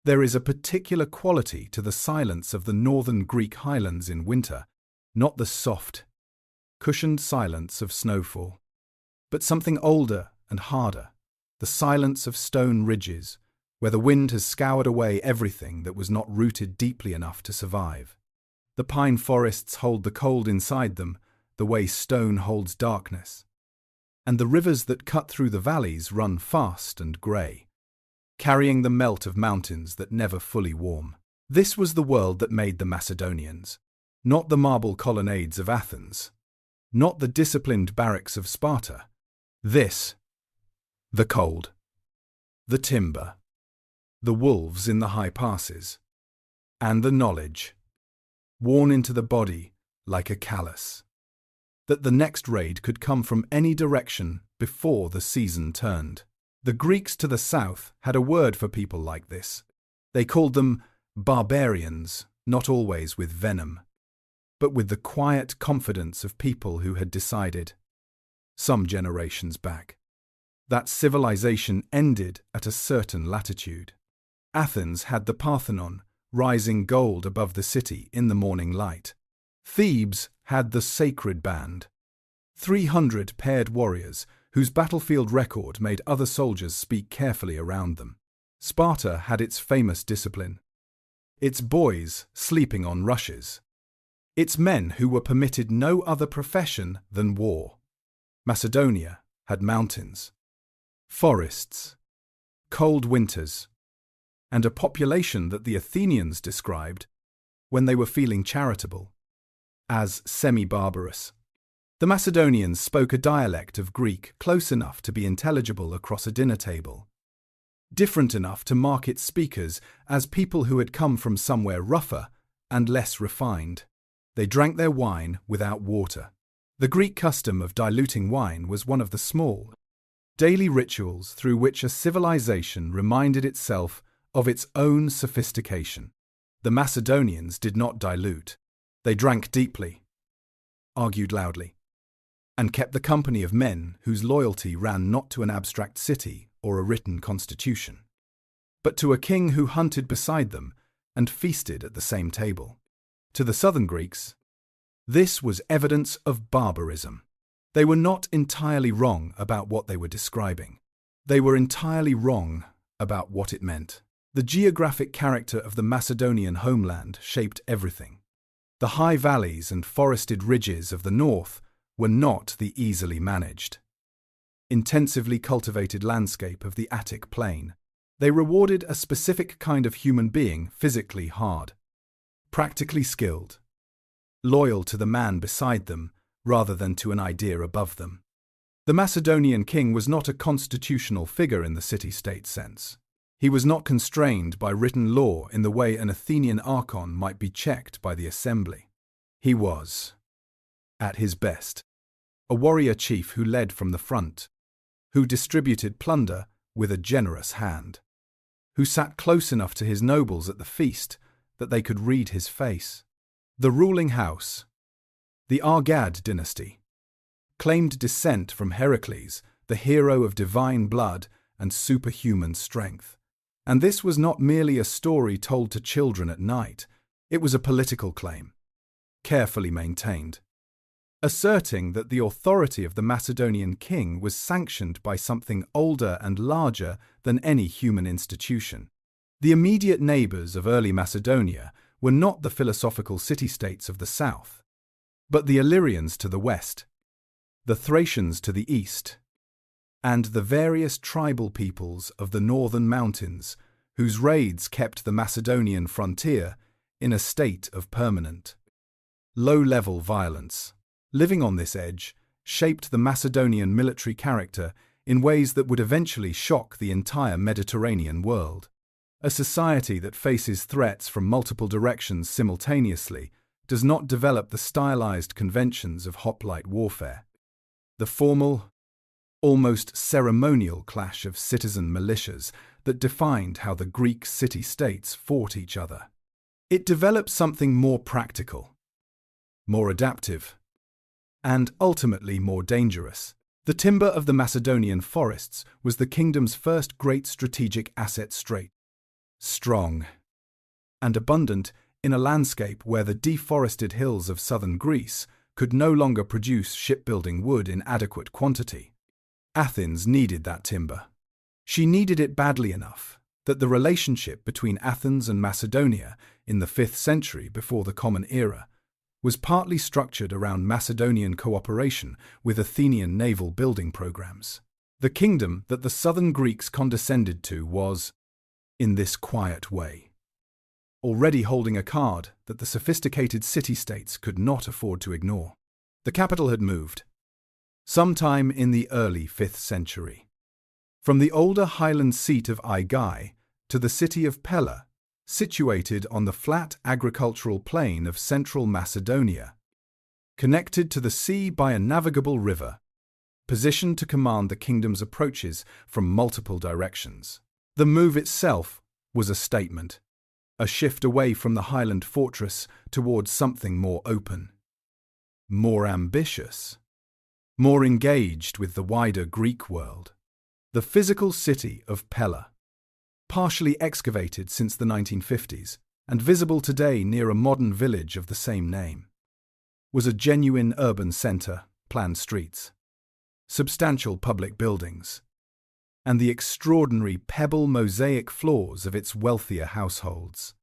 There is a particular quality to the silence of the northern Greek highlands in winter, not the soft, cushioned silence of snowfall, but something older and harder, the silence of stone ridges, where the wind has scoured away everything that was not rooted deeply enough to survive. The pine forests hold the cold inside them, the way stone holds darkness. And the rivers that cut through the valleys run fast and grey, carrying the melt of mountains that never fully warm. This was the world that made the Macedonians, not the marble colonnades of Athens, not the disciplined barracks of Sparta. This, the cold, the timber, the wolves in the high passes, and the knowledge, worn into the body like a callus, that the next raid could come from any direction before the season turned. The Greeks to the south had a word for people like this. They called them barbarians, not always with venom, but with the quiet confidence of people who had decided, some generations back, that civilization ended at a certain latitude. Athens had the Parthenon, rising gold above the city in the morning light. Thebes had the Sacred Band, 300 paired warriors whose battlefield record made other soldiers speak carefully around them. Sparta had its famous discipline, its boys sleeping on rushes, its men who were permitted no other profession than war. Macedonia had mountains, forests, cold winters, and a population that the Athenians described, when they were feeling charitable, as semi-barbarous. The Macedonians spoke a dialect of Greek close enough to be intelligible across a dinner table, different enough to mark its speakers as people who had come from somewhere rougher and less refined. They drank their wine without water. The Greek custom of diluting wine was one of the small, daily rituals through which a civilization reminded itself of its own sophistication. The Macedonians did not dilute. They drank deeply, argued loudly, and kept the company of men whose loyalty ran not to an abstract city or a written constitution, but to a king who hunted beside them and feasted at the same table. To the southern Greeks, this was evidence of barbarism. They were not entirely wrong about what they were describing. They were entirely wrong about what it meant. The geographic character of the Macedonian homeland shaped everything. The high valleys and forested ridges of the north were not the easily managed, intensively cultivated landscape of the Attic plain. They rewarded a specific kind of human being physically hard, practically skilled, loyal to the man beside them rather than to an idea above them. The Macedonian king was not a constitutional figure in the city-state sense. He was not constrained by written law in the way an Athenian archon might be checked by the assembly. He was, at his best, a warrior chief who led from the front, who distributed plunder with a generous hand, who sat close enough to his nobles at the feast that they could read his face. The ruling house, the Argead dynasty, claimed descent from Heracles, the hero of divine blood and superhuman strength. And this was not merely a story told to children at night, it was a political claim, carefully maintained, asserting that the authority of the Macedonian king was sanctioned by something older and larger than any human institution. The immediate neighbours of early Macedonia were not the philosophical city-states of the south, but the Illyrians to the west, the Thracians to the east, and the various tribal peoples of the northern mountains whose raids kept the Macedonian frontier in a state of permanent, low-level violence. Living on this edge shaped the Macedonian military character in ways that would eventually shock the entire Mediterranean world. A society that faces threats from multiple directions simultaneously does not develop the stylized conventions of hoplite warfare. The formal, almost ceremonial clash of citizen militias that defined how the Greek city-states fought each other. It developed something more practical, more adaptive, and ultimately more dangerous. The timber of the Macedonian forests was the kingdom's first great strategic asset trait. strong, and abundant in a landscape where the deforested hills of southern Greece could no longer produce shipbuilding wood in adequate quantity. Athens needed that timber. She needed it badly enough that the relationship between Athens and Macedonia in the 5th century before the Common Era was partly structured around Macedonian cooperation with Athenian naval building programs. The kingdom that the southern Greeks condescended to was, in this quiet way, already holding a card that the sophisticated city-states could not afford to ignore. The capital had moved, sometime in the early 5th century, from the older highland seat of Aigai to the city of Pella, situated on the flat agricultural plain of central Macedonia, connected to the sea by a navigable river, positioned to command the kingdom's approaches from multiple directions. The move itself was a statement, a shift away from the highland fortress towards something more open, more ambitious, more engaged with the wider Greek world. The physical city of Pella, partially excavated since the 1950s and visible today near a modern village of the same name, was a genuine urban centre, planned streets, substantial public buildings, and the extraordinary pebble mosaic floors of its wealthier households,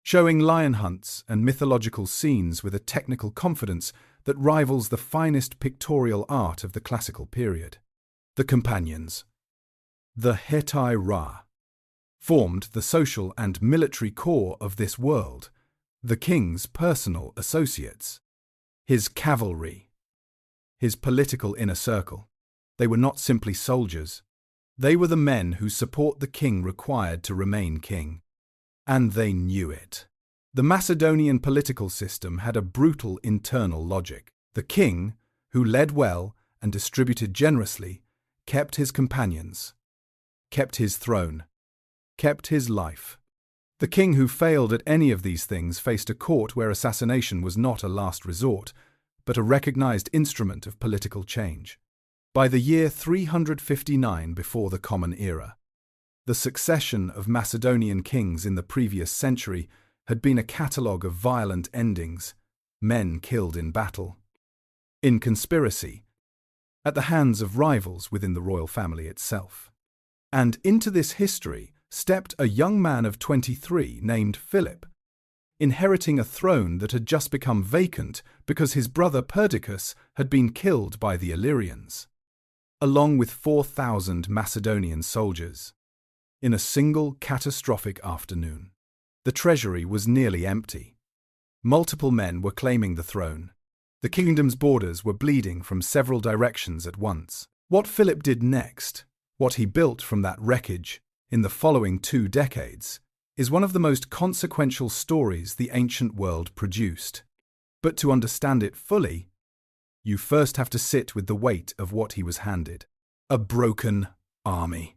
showing lion hunts and mythological scenes with a technical confidence that rivals the finest pictorial art of the classical period. The companions, the Hetairai, formed the social and military core of this world, the king's personal associates, his cavalry, his political inner circle. They were not simply soldiers. They were the men whose support the king required to remain king. And they knew it. The Macedonian political system had a brutal internal logic. The king, who led well and distributed generously, kept his companions, kept his throne, kept his life. The king who failed at any of these things faced a court where assassination was not a last resort, but a recognized instrument of political change. By the year 359 before the Common Era, the succession of Macedonian kings in the previous century had been a catalogue of violent endings, men killed in battle, in conspiracy, at the hands of rivals within the royal family itself. And into this history stepped a young man of 23 named Philip, inheriting a throne that had just become vacant because his brother Perdiccas had been killed by the Illyrians, along with 4,000 Macedonian soldiers. In a single catastrophic afternoon, the treasury was nearly empty. Multiple men were claiming the throne. The kingdom's borders were bleeding from several directions at once. What Philip did next, what he built from that wreckage in the following 2 decades, is one of the most consequential stories the ancient world produced. But to understand it fully, you first have to sit with the weight of what he was handed. A broken army,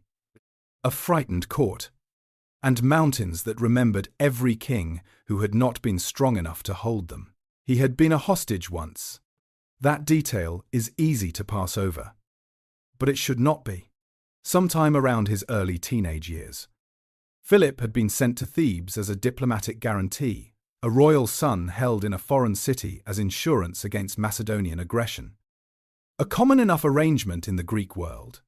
a frightened court, and mountains that remembered every king who had not been strong enough to hold them. He had been a hostage once. That detail is easy to pass over. But it should not be. Sometime around his early teenage years, Philip had been sent to Thebes as a diplomatic guarantee, a royal son held in a foreign city as insurance against Macedonian aggression. A common enough arrangement in the Greek world,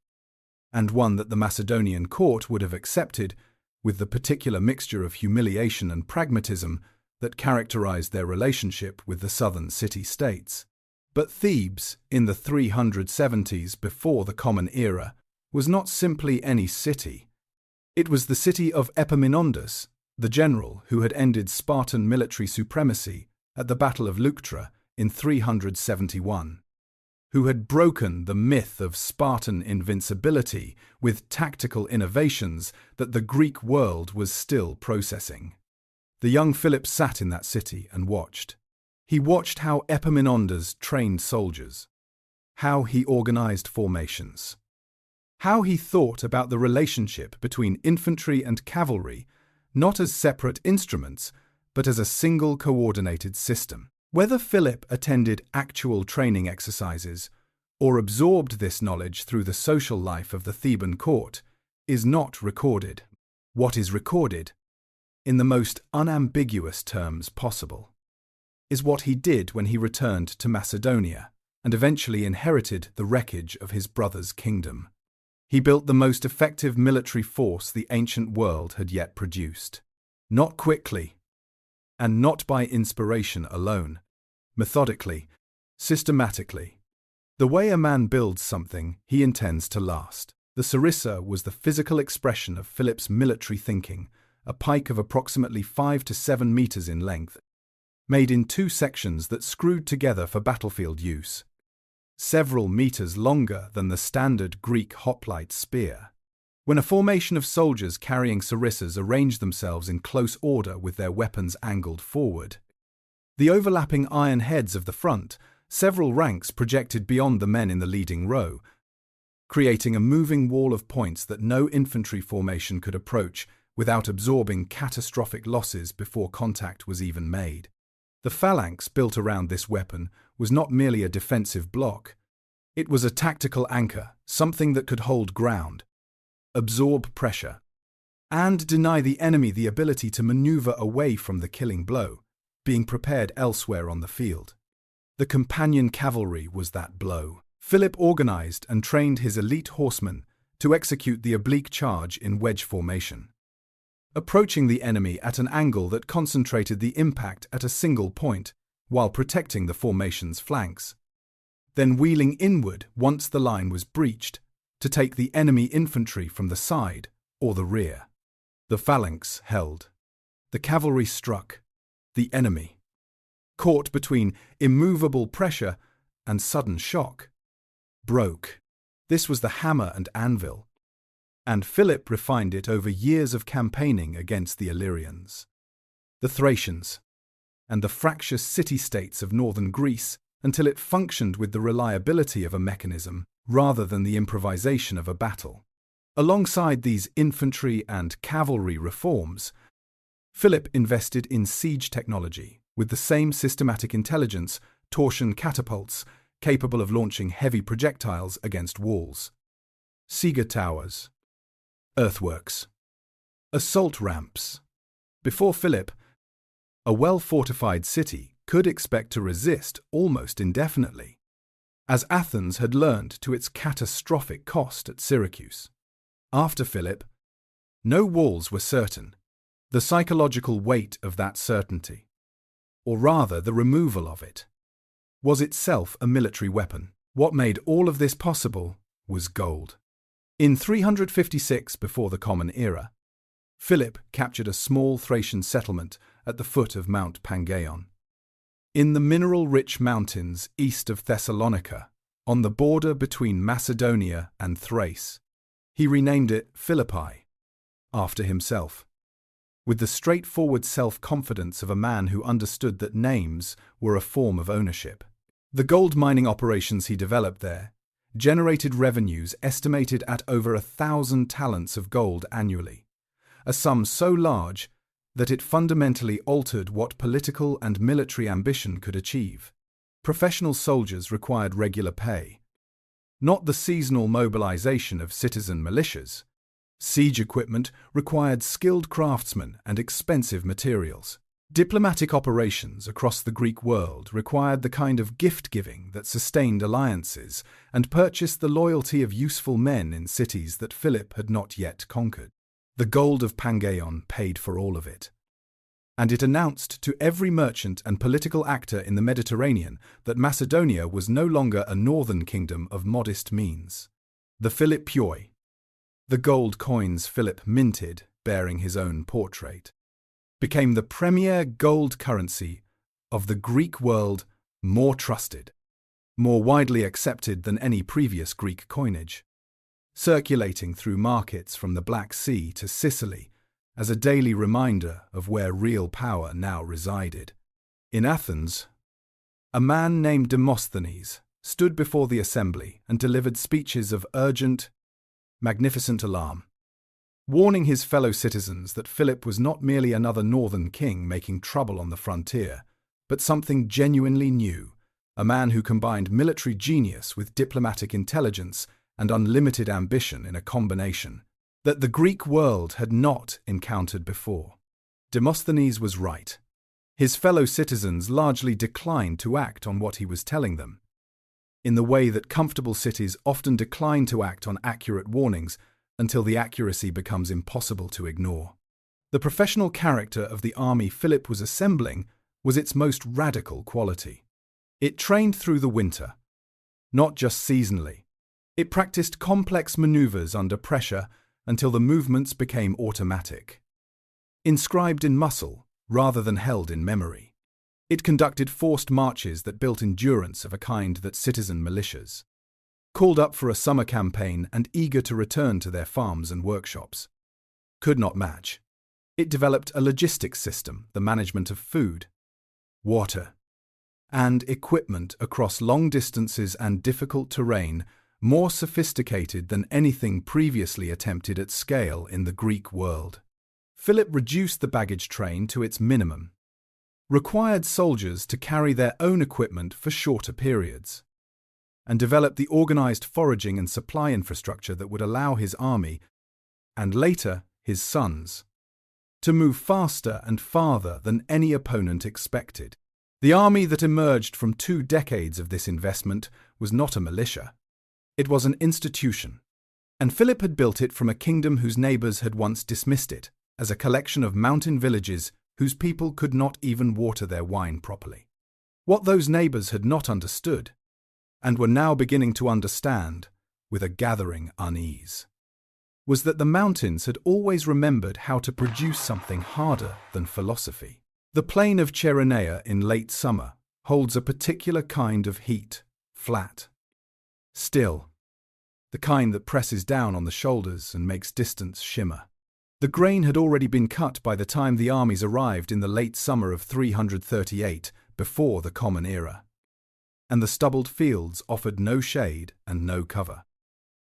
and one that the Macedonian court would have accepted with the particular mixture of humiliation and pragmatism that characterized their relationship with the southern city-states. But Thebes, in the 370s before the Common Era, was not simply any city. It was the city of Epaminondas, the general who had ended Spartan military supremacy at the Battle of Leuctra in 371, who had broken the myth of Spartan invincibility with tactical innovations that the Greek world was still processing. The young Philip sat in that city and watched. He watched how Epaminondas trained soldiers, how he organized formations, how he thought about the relationship between infantry and cavalry, not as separate instruments, but as a single coordinated system. Whether Philip attended actual training exercises or absorbed this knowledge through the social life of the Theban court is not recorded. What is recorded, in the most unambiguous terms possible, is what he did when he returned to Macedonia and eventually inherited the wreckage of his brother's kingdom. He built the most effective military force the ancient world had yet produced. Not quickly, and not by inspiration alone, methodically, systematically. The way a man builds something he intends to last. The sarissa was the physical expression of Philip's military thinking, a pike of approximately 5 to 7 meters in length, made in 2 sections that screwed together for battlefield use, several meters longer than the standard Greek hoplite spear. When a formation of soldiers carrying sarissas arranged themselves in close order with their weapons angled forward, the overlapping iron heads of the front, several ranks projected beyond the men in the leading row, creating a moving wall of points that no infantry formation could approach without absorbing catastrophic losses before contact was even made. The phalanx built around this weapon was not merely a defensive block. It was a tactical anchor, something that could hold ground, absorb pressure, and deny the enemy the ability to maneuver away from the killing blow, being prepared elsewhere on the field. The companion cavalry was that blow. Philip organized and trained his elite horsemen to execute the oblique charge in wedge formation, approaching the enemy at an angle that concentrated the impact at a single point while protecting the formation's flanks, then wheeling inward once the line was breached to take the enemy infantry from the side or the rear. The phalanx held. The cavalry struck. The enemy, caught between immovable pressure and sudden shock, broke. This was the hammer and anvil, and Philip refined it over years of campaigning against the Illyrians, the Thracians, and the fractious city-states of northern Greece until it functioned with the reliability of a mechanism rather than the improvisation of a battle. Alongside these infantry and cavalry reforms, Philip invested in siege technology with the same systematic intelligence, torsion catapults, capable of launching heavy projectiles against walls, Sieger towers, earthworks, assault ramps. Before Philip, a well-fortified city could expect to resist almost indefinitely, as Athens had learned to its catastrophic cost at Syracuse. After Philip, no walls were certain. The psychological weight of that certainty, or rather the removal of it, was itself a military weapon. What made all of this possible was gold. In 356 before the Common Era, Philip captured a small Thracian settlement at the foot of Mount Pangaeon, in the mineral-rich mountains east of Thessalonica, on the border between Macedonia and Thrace. He renamed it Philippi, after himself, with the straightforward self-confidence of a man who understood that names were a form of ownership. The gold mining operations he developed there generated revenues estimated at over 1,000 talents of gold annually, a sum so large that it fundamentally altered what political and military ambition could achieve. Professional soldiers required regular pay, not the seasonal mobilization of citizen militias. Siege equipment required skilled craftsmen and expensive materials. Diplomatic operations across the Greek world required the kind of gift-giving that sustained alliances and purchased the loyalty of useful men in cities that Philip had not yet conquered. The gold of Pangaeon paid for all of it, and it announced to every merchant and political actor in the Mediterranean that Macedonia was no longer a northern kingdom of modest means. The Philippioi, the gold coins Philip minted bearing his own portrait, became the premier gold currency of the Greek world, more trusted, more widely accepted than any previous Greek coinage, circulating through markets from the Black Sea to Sicily as a daily reminder of where real power now resided. In Athens, a man named Demosthenes stood before the assembly and delivered speeches of urgent, magnificent alarm, warning his fellow citizens that Philip was not merely another northern king making trouble on the frontier, but something genuinely new, a man who combined military genius with diplomatic intelligence and unlimited ambition in a combination that the Greek world had not encountered before. Demosthenes was right. His fellow citizens largely declined to act on what he was telling them, in the way that comfortable cities often decline to act on accurate warnings until the accuracy becomes impossible to ignore. The professional character of the army Philip was assembling was its most radical quality. It trained through the winter, not just seasonally. It practiced complex maneuvers under pressure until the movements became automatic, inscribed in muscle rather than held in memory. It conducted forced marches that built endurance of a kind that citizen militias, called up for a summer campaign and eager to return to their farms and workshops, could not match. It developed a logistics system, the management of food, water, and equipment across long distances and difficult terrain, more sophisticated than anything previously attempted at scale in the Greek world. Philip reduced the baggage train to its minimum, required soldiers to carry their own equipment for shorter periods, and developed the organized foraging and supply infrastructure that would allow his army, and later his sons, to move faster and farther than any opponent expected. The army that emerged from 2 decades of this investment was not a militia. It was an institution, and Philip had built it from a kingdom whose neighbors had once dismissed it as a collection of mountain villages whose people could not even water their wine properly. What those neighbors had not understood, and were now beginning to understand with a gathering unease, was that the mountains had always remembered how to produce something harder than philosophy. The plain of Chaeronea in late summer holds a particular kind of heat, flat, still, the kind that presses down on the shoulders and makes distance shimmer. The grain had already been cut by the time the armies arrived in the late summer of 338, before the Common Era, and the stubbled fields offered no shade and no cover.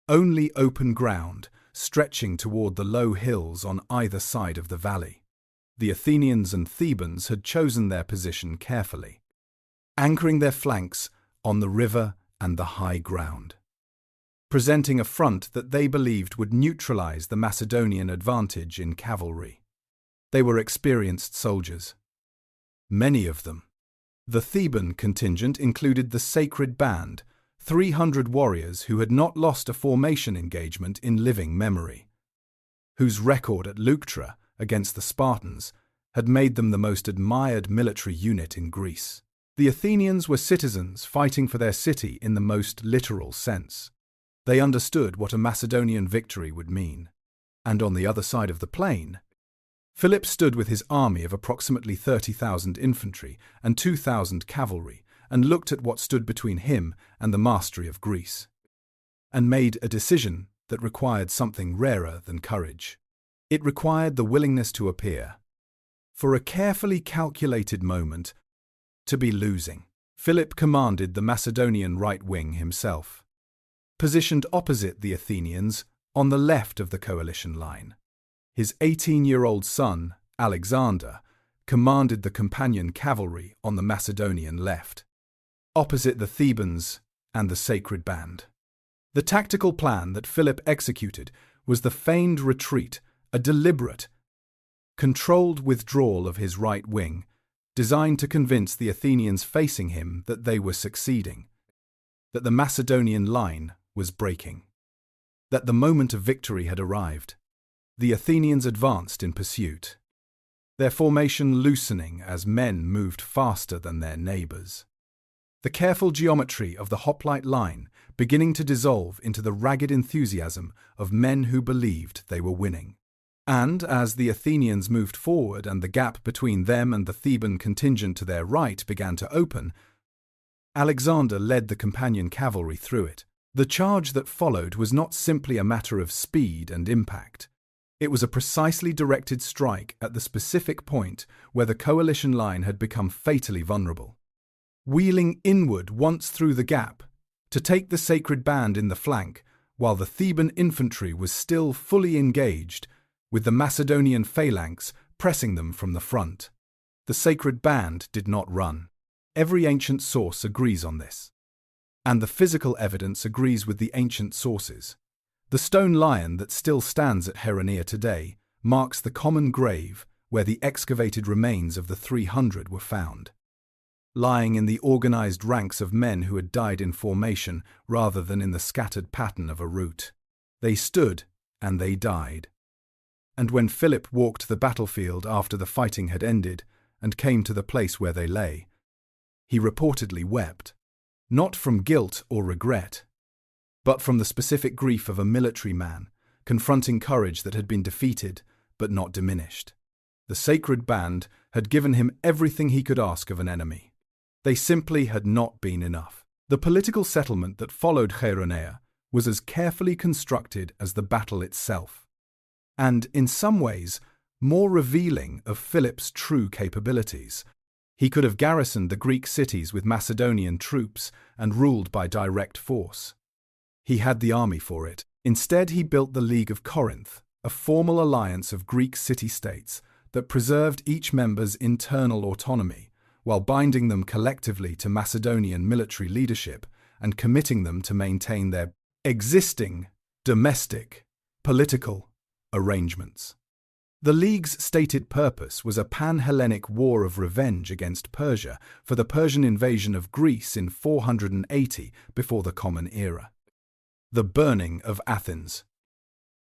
Only open ground, stretching toward the low hills on either side of the valley. The Athenians and Thebans had chosen their position carefully, anchoring their flanks on the river and the high ground, presenting a front that they believed would neutralize the Macedonian advantage in cavalry. They were experienced soldiers, many of them. The Theban contingent included the Sacred Band, 300 warriors who had not lost a formation engagement in living memory, whose record at Leuctra against the Spartans had made them the most admired military unit in Greece. The Athenians were citizens fighting for their city in the most literal sense. They understood what a Macedonian victory would mean. And on the other side of the plain, Philip stood with his army of approximately 30,000 infantry and 2,000 cavalry and looked at what stood between him and the mastery of Greece, and made a decision that required something rarer than courage. It required the willingness to appear, for a carefully calculated moment, to be losing. Philip commanded the Macedonian right wing himself, positioned opposite the Athenians on the left of the coalition line. His 18-year-old son, Alexander, commanded the companion cavalry on the Macedonian left, opposite the Thebans and the Sacred Band. The tactical plan that Philip executed was the feigned retreat, a deliberate, controlled withdrawal of his right wing, designed to convince the Athenians facing him that they were succeeding, that the Macedonian line was breaking, that the moment of victory had arrived. The Athenians advanced in pursuit, their formation loosening as men moved faster than their neighbors. The careful geometry of the hoplite line beginning to dissolve into the ragged enthusiasm of men who believed they were winning. And as the Athenians moved forward and the gap between them and the Theban contingent to their right began to open, Alexander led the companion cavalry through it. The charge that followed was not simply a matter of speed and impact. It was a precisely directed strike at the specific point where the coalition line had become fatally vulnerable. Wheeling inward once through the gap, to take the Sacred Band in the flank, while the Theban infantry was still fully engaged, with the Macedonian phalanx pressing them from the front. The Sacred Band did not run. Every ancient source agrees on this. And the physical evidence agrees with the ancient sources. The stone lion that still stands at Chaeronea today marks the common grave where the excavated remains of the 300 were found. Lying in the organized ranks of men who had died in formation rather than in the scattered pattern of a route. They stood and they died. And when Philip walked the battlefield after the fighting had ended and came to the place where they lay, he reportedly wept, not from guilt or regret, but from the specific grief of a military man confronting courage that had been defeated but not diminished. The sacred band had given him everything he could ask of an enemy. They simply had not been enough. The political settlement that followed Chaeronea was as carefully constructed as the battle itself, and in some ways more revealing of Philip's true capabilities. He could have garrisoned the Greek cities with Macedonian troops and ruled by direct force. He had the army for it. Instead, he built the League of Corinth, a formal alliance of Greek city-states that preserved each member's internal autonomy, while binding them collectively to Macedonian military leadership and committing them to maintain their existing domestic political arrangements. The League's stated purpose was a pan-Hellenic war of revenge against Persia for the Persian invasion of Greece in 480 before the Common Era. The burning of Athens.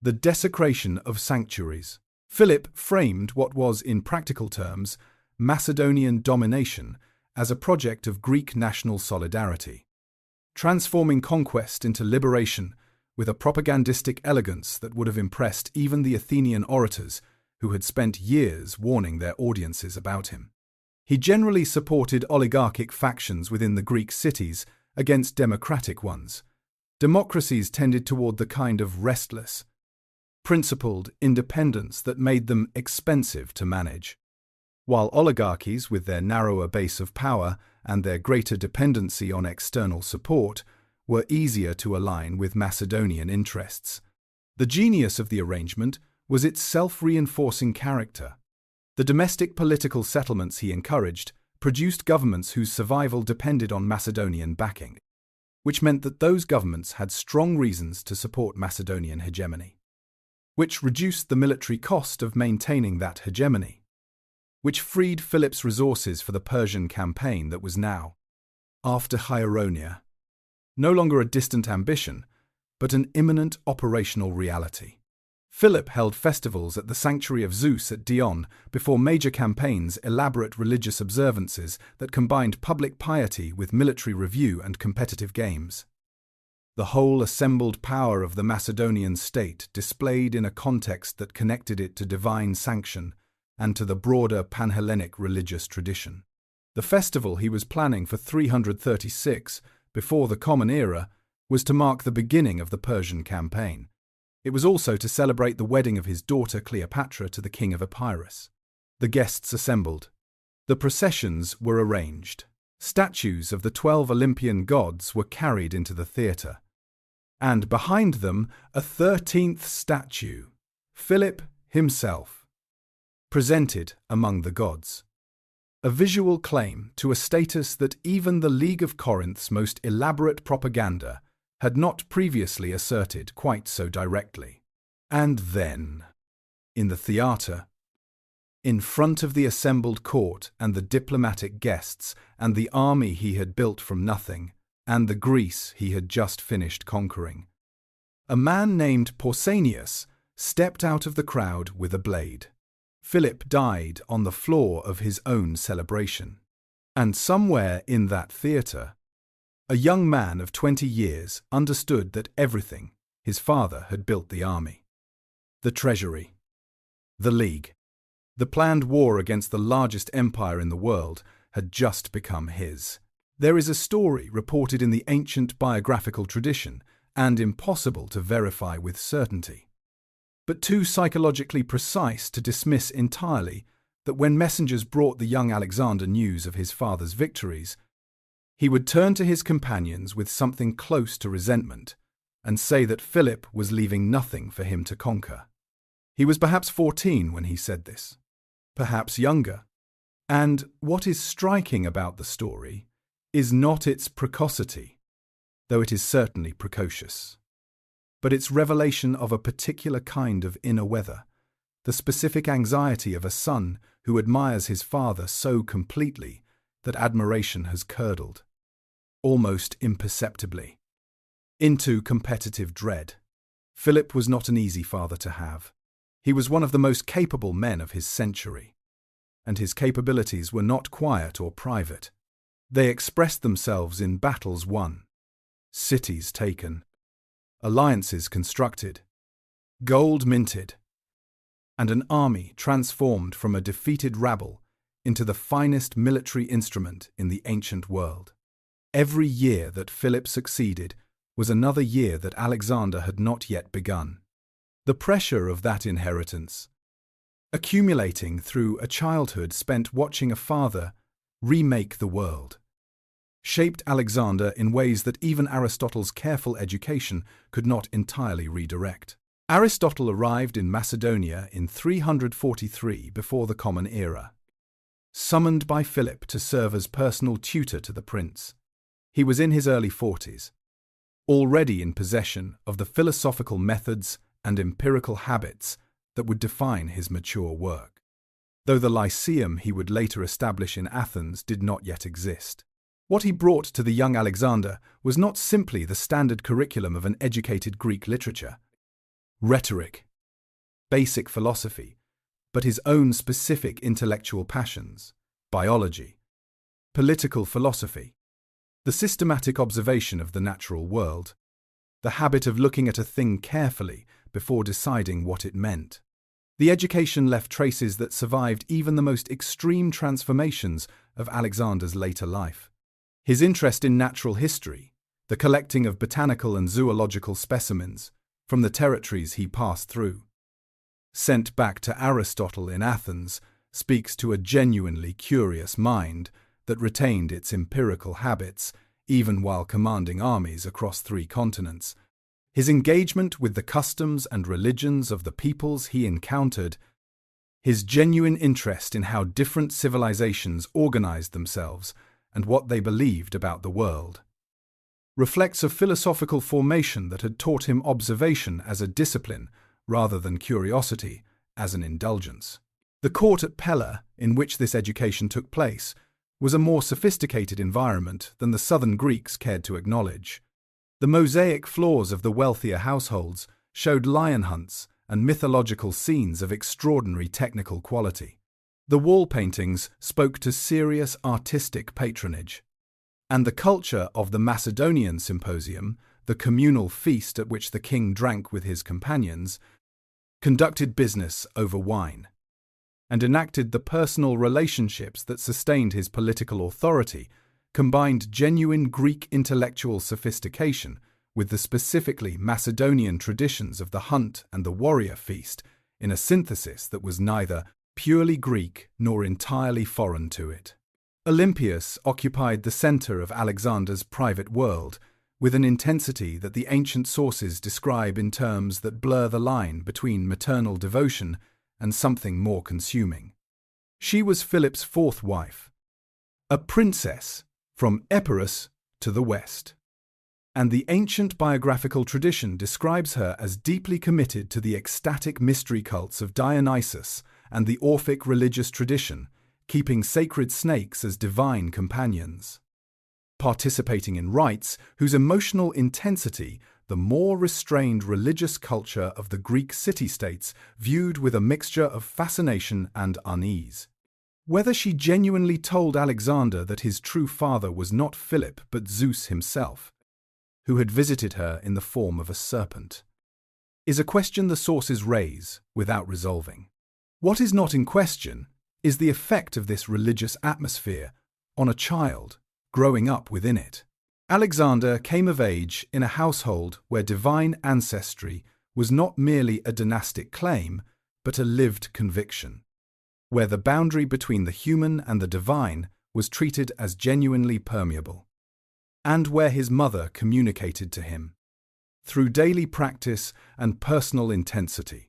The desecration of sanctuaries. Philip framed what was, in practical terms, Macedonian domination as a project of Greek national solidarity, transforming conquest into liberation with a propagandistic elegance that would have impressed even the Athenian orators who had spent years warning their audiences about him. He generally supported oligarchic factions within the Greek cities against democratic ones. Democracies tended toward the kind of restless, principled independence that made them expensive to manage, while oligarchies, with their narrower base of power and their greater dependency on external support, were easier to align with Macedonian interests. The genius of the arrangement was its self-reinforcing character. The domestic political settlements he encouraged produced governments whose survival depended on Macedonian backing, which meant that those governments had strong reasons to support Macedonian hegemony, which reduced the military cost of maintaining that hegemony, which freed Philip's resources for the Persian campaign that was now, after Chaeronea, no longer a distant ambition, but an imminent operational reality. Philip held festivals at the sanctuary of Zeus at Dion before major campaigns, elaborate religious observances that combined public piety with military review and competitive games. The whole assembled power of the Macedonian state displayed in a context that connected it to divine sanction and to the broader pan-Hellenic religious tradition. The festival he was planning for 336, before the Common Era, was to mark the beginning of the Persian campaign. It was also to celebrate the wedding of his daughter Cleopatra to the king of Epirus. The guests assembled. The processions were arranged. Statues of the 12 Olympian gods were carried into the theatre. And behind them, a 13th statue, Philip himself, presented among the gods. A visual claim to a status that even the League of Corinth's most elaborate propaganda had not previously asserted quite so directly. And then, in the theatre, in front of the assembled court and the diplomatic guests and the army he had built from nothing, and the Greece he had just finished conquering, a man named Pausanias stepped out of the crowd with a blade. Philip died on the floor of his own celebration. And somewhere in that theatre, a young man of 20 years understood that everything, his father had built the army, the treasury, the League, the planned war against the largest empire in the world had just become his. There is a story reported in the ancient biographical tradition and impossible to verify with certainty, but too psychologically precise to dismiss entirely, that when messengers brought the young Alexander news of his father's victories, he would turn to his companions with something close to resentment and say that Philip was leaving nothing for him to conquer. He was perhaps 14 when he said this, perhaps younger. And what is striking about the story is not its precocity, though it is certainly precocious. but its revelation of a particular kind of inner weather, the specific anxiety of a son who admires his father so completely that admiration has curdled, almost imperceptibly, into competitive dread. Philip was not an easy father to have. He was one of the most capable men of his century, and his capabilities were not quiet or private. They expressed themselves in battles won, cities taken, alliances constructed, gold minted, and an army transformed from a defeated rabble into the finest military instrument in the ancient world. Every year that Philip succeeded was another year that Alexander had not yet begun. The pressure of that inheritance, accumulating through a childhood spent watching a father remake the world, shaped Alexander in ways that even Aristotle's careful education could not entirely redirect. Aristotle arrived in Macedonia in 343 before the Common Era, summoned by Philip to serve as personal tutor to the prince. He was in his early 40s, already in possession of the philosophical methods and empirical habits that would define his mature work, though the Lyceum he would later establish in Athens did not yet exist. What he brought to the young Alexander was not simply the standard curriculum of an educated Greek literature, rhetoric, basic philosophy, but his own specific intellectual passions, biology, political philosophy, the systematic observation of the natural world, the habit of looking at a thing carefully before deciding what it meant. The education left traces that survived even the most extreme transformations of Alexander's later life. His interest in natural history, the collecting of botanical and zoological specimens from the territories he passed through, sent back to Aristotle in Athens, speaks to a genuinely curious mind that retained its empirical habits even while commanding armies across 3 continents. His engagement with the customs and religions of the peoples he encountered, his genuine interest in how different civilizations organized themselves and what they believed about the world, reflects a philosophical formation that had taught him observation as a discipline rather than curiosity as an indulgence. The court at Pella, in which this education took place, was a more sophisticated environment than the southern Greeks cared to acknowledge. The mosaic floors of the wealthier households showed lion hunts and mythological scenes of extraordinary technical quality. The wall paintings spoke to serious artistic patronage, and the culture of the Macedonian symposium, the communal feast at which the king drank with his companions, conducted business over wine, and enacted the personal relationships that sustained his political authority, combined genuine Greek intellectual sophistication with the specifically Macedonian traditions of the hunt and the warrior feast in a synthesis that was neither purely Greek nor entirely foreign to it. Olympias occupied the center of Alexander's private world, with an intensity that the ancient sources describe in terms that blur the line between maternal devotion and something more consuming. She was Philip's 4th wife, a princess from Epirus to the west, and the ancient biographical tradition describes her as deeply committed to the ecstatic mystery cults of Dionysus and the Orphic religious tradition, keeping sacred snakes as divine companions, participating in rites whose emotional intensity the more restrained religious culture of the Greek city-states viewed with a mixture of fascination and unease. Whether she genuinely told Alexander that his true father was not Philip but Zeus himself, who had visited her in the form of a serpent, is a question the sources raise without resolving. What is not in question is the effect of this religious atmosphere on a child growing up within it. Alexander came of age in a household where divine ancestry was not merely a dynastic claim, but a lived conviction, where the boundary between the human and the divine was treated as genuinely permeable, and where his mother communicated to him, through daily practice and personal intensity,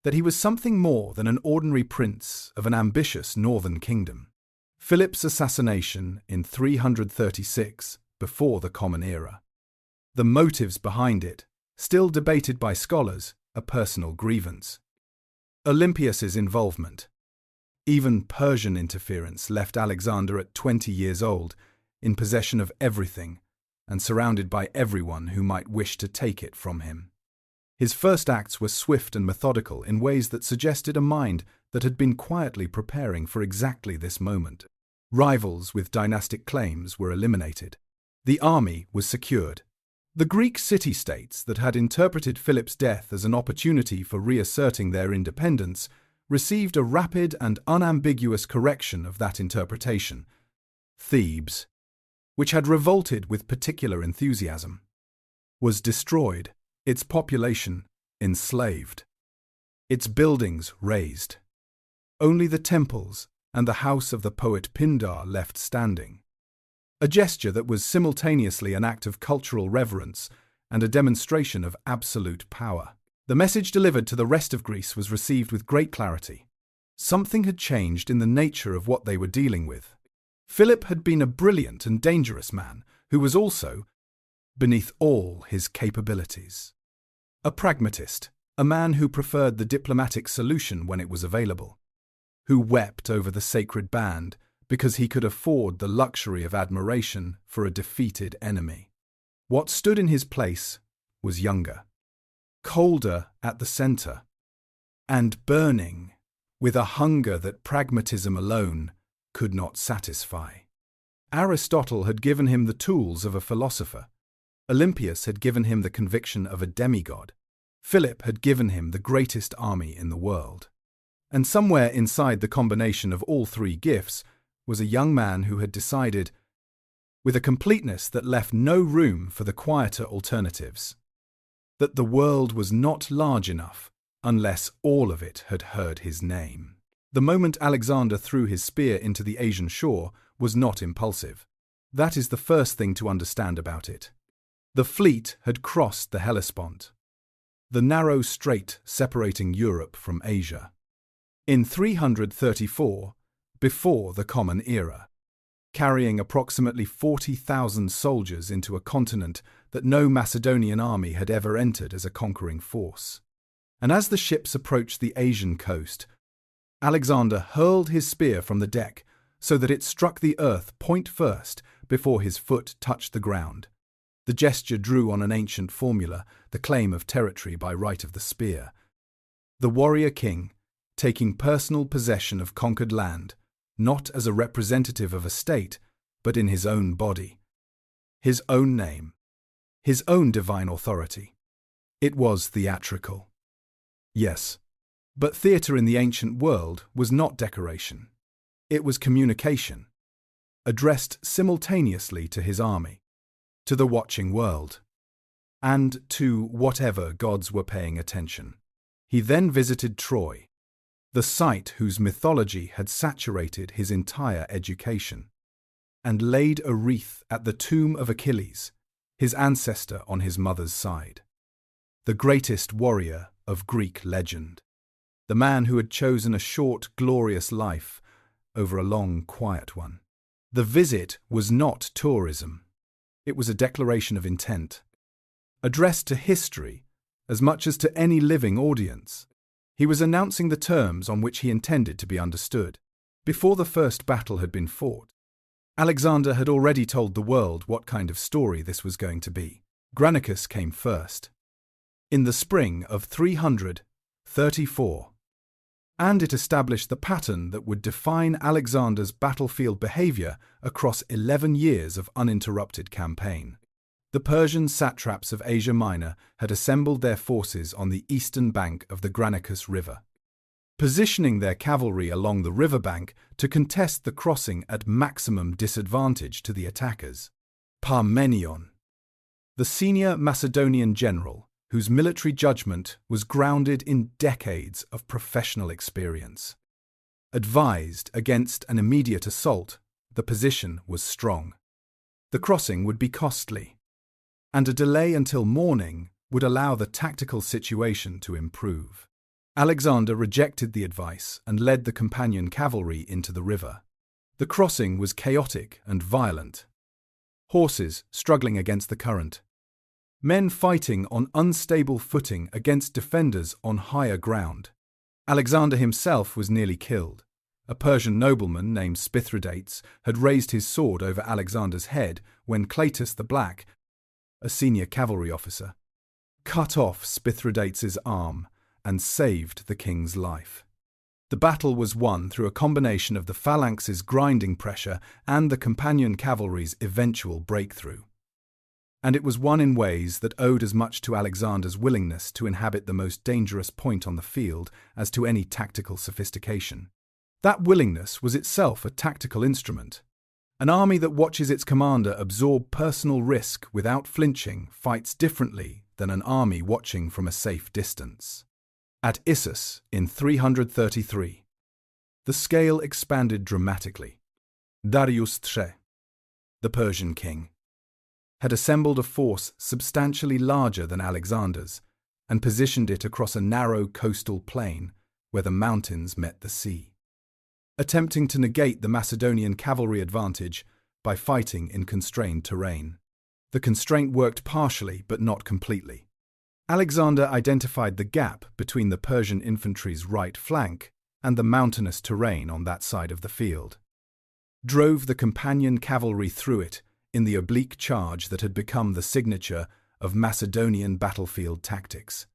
that he was something more than an ordinary prince of an ambitious northern kingdom. Philip's assassination in 336 before the Common Era, the motives behind it, still debated by scholars, a personal grievance. Olympias's involvement. Even Persian interference left Alexander at 20 years old, in possession of everything, and surrounded by everyone who might wish to take it from him. His first acts were swift and methodical in ways that suggested a mind that had been quietly preparing for exactly this moment. Rivals with dynastic claims were eliminated. The army was secured. The Greek city-states that had interpreted Philip's death as an opportunity for reasserting their independence received a rapid and unambiguous correction of that interpretation. Thebes, which had revolted with particular enthusiasm, was destroyed, its population enslaved, its buildings razed. Only the temples and the house of the poet Pindar left standing. A gesture that was simultaneously an act of cultural reverence and a demonstration of absolute power. The message delivered to the rest of Greece was received with great clarity. Something had changed in the nature of what they were dealing with. Philip had been a brilliant and dangerous man who was also, beneath all his capabilities, a pragmatist, a man who preferred the diplomatic solution when it was available, who wept over the sacred band because he could afford the luxury of admiration for a defeated enemy. What stood in his place was younger, colder at the center, and burning with a hunger that pragmatism alone could not satisfy. Aristotle had given him the tools of a philosopher. Olympias had given him the conviction of a demigod. Philip had given him the greatest army in the world. And somewhere inside the combination of all three gifts was a young man who had decided, with a completeness that left no room for the quieter alternatives, that the world was not large enough unless all of it had heard his name. The moment Alexander threw his spear into the Asian shore was not impulsive. That is the first thing to understand about it. The fleet had crossed the Hellespont, the narrow strait separating Europe from Asia, in 334, before the Common Era, carrying approximately 40,000 soldiers into a continent that no Macedonian army had ever entered as a conquering force. And as the ships approached the Asian coast, Alexander hurled his spear from the deck so that it struck the earth point first before his foot touched the ground. The gesture drew on an ancient formula, the claim of territory by right of the spear. The warrior king, taking personal possession of conquered land, not as a representative of a state, but in his own body, his own name, his own divine authority. It was theatrical. Yes, but theatre in the ancient world was not decoration. It was communication, addressed simultaneously to his army, to the watching world, and to whatever gods were paying attention. He then visited Troy, the site whose mythology had saturated his entire education, and laid a wreath at the tomb of Achilles, his ancestor on his mother's side, the greatest warrior of Greek legend, the man who had chosen a short, glorious life over a long, quiet one. The visit was not tourism. It was a declaration of intent, addressed to history as much as to any living audience. He was announcing the terms on which he intended to be understood. Before the first battle had been fought, Alexander had already told the world what kind of story this was going to be. Granicus came first, in the spring of 334, and it established the pattern that would define Alexander's battlefield behavior across 11 years of uninterrupted campaign. The Persian satraps of Asia Minor had assembled their forces on the eastern bank of the Granicus River, positioning their cavalry along the riverbank to contest the crossing at maximum disadvantage to the attackers. Parmenion, the senior Macedonian general, whose military judgment was grounded in decades of professional experience, advised against an immediate assault. The position was strong. The crossing would be costly, and a delay until morning would allow the tactical situation to improve. Alexander rejected the advice and led the companion cavalry into the river. The crossing was chaotic and violent, horses struggling against the current, men fighting on unstable footing against defenders on higher ground. Alexander himself was nearly killed. A Persian nobleman named Spithridates had raised his sword over Alexander's head when Cleitus the Black, a senior cavalry officer, cut off Spithridates' arm and saved the king's life. The battle was won through a combination of the phalanx's grinding pressure and the companion cavalry's eventual breakthrough. And it was won in ways that owed as much to Alexander's willingness to inhabit the most dangerous point on the field as to any tactical sophistication. That willingness was itself a tactical instrument. An army that watches its commander absorb personal risk without flinching fights differently than an army watching from a safe distance. At Issus in 333, the scale expanded dramatically. Darius III, the Persian king, had assembled a force substantially larger than Alexander's and positioned it across a narrow coastal plain where the mountains met the sea, attempting to negate the Macedonian cavalry advantage by fighting in constrained terrain. The constraint worked partially but not completely. Alexander identified the gap between the Persian infantry's right flank and the mountainous terrain on that side of the field, drove the companion cavalry through it in the oblique charge that had become the signature of Macedonian battlefield tactics,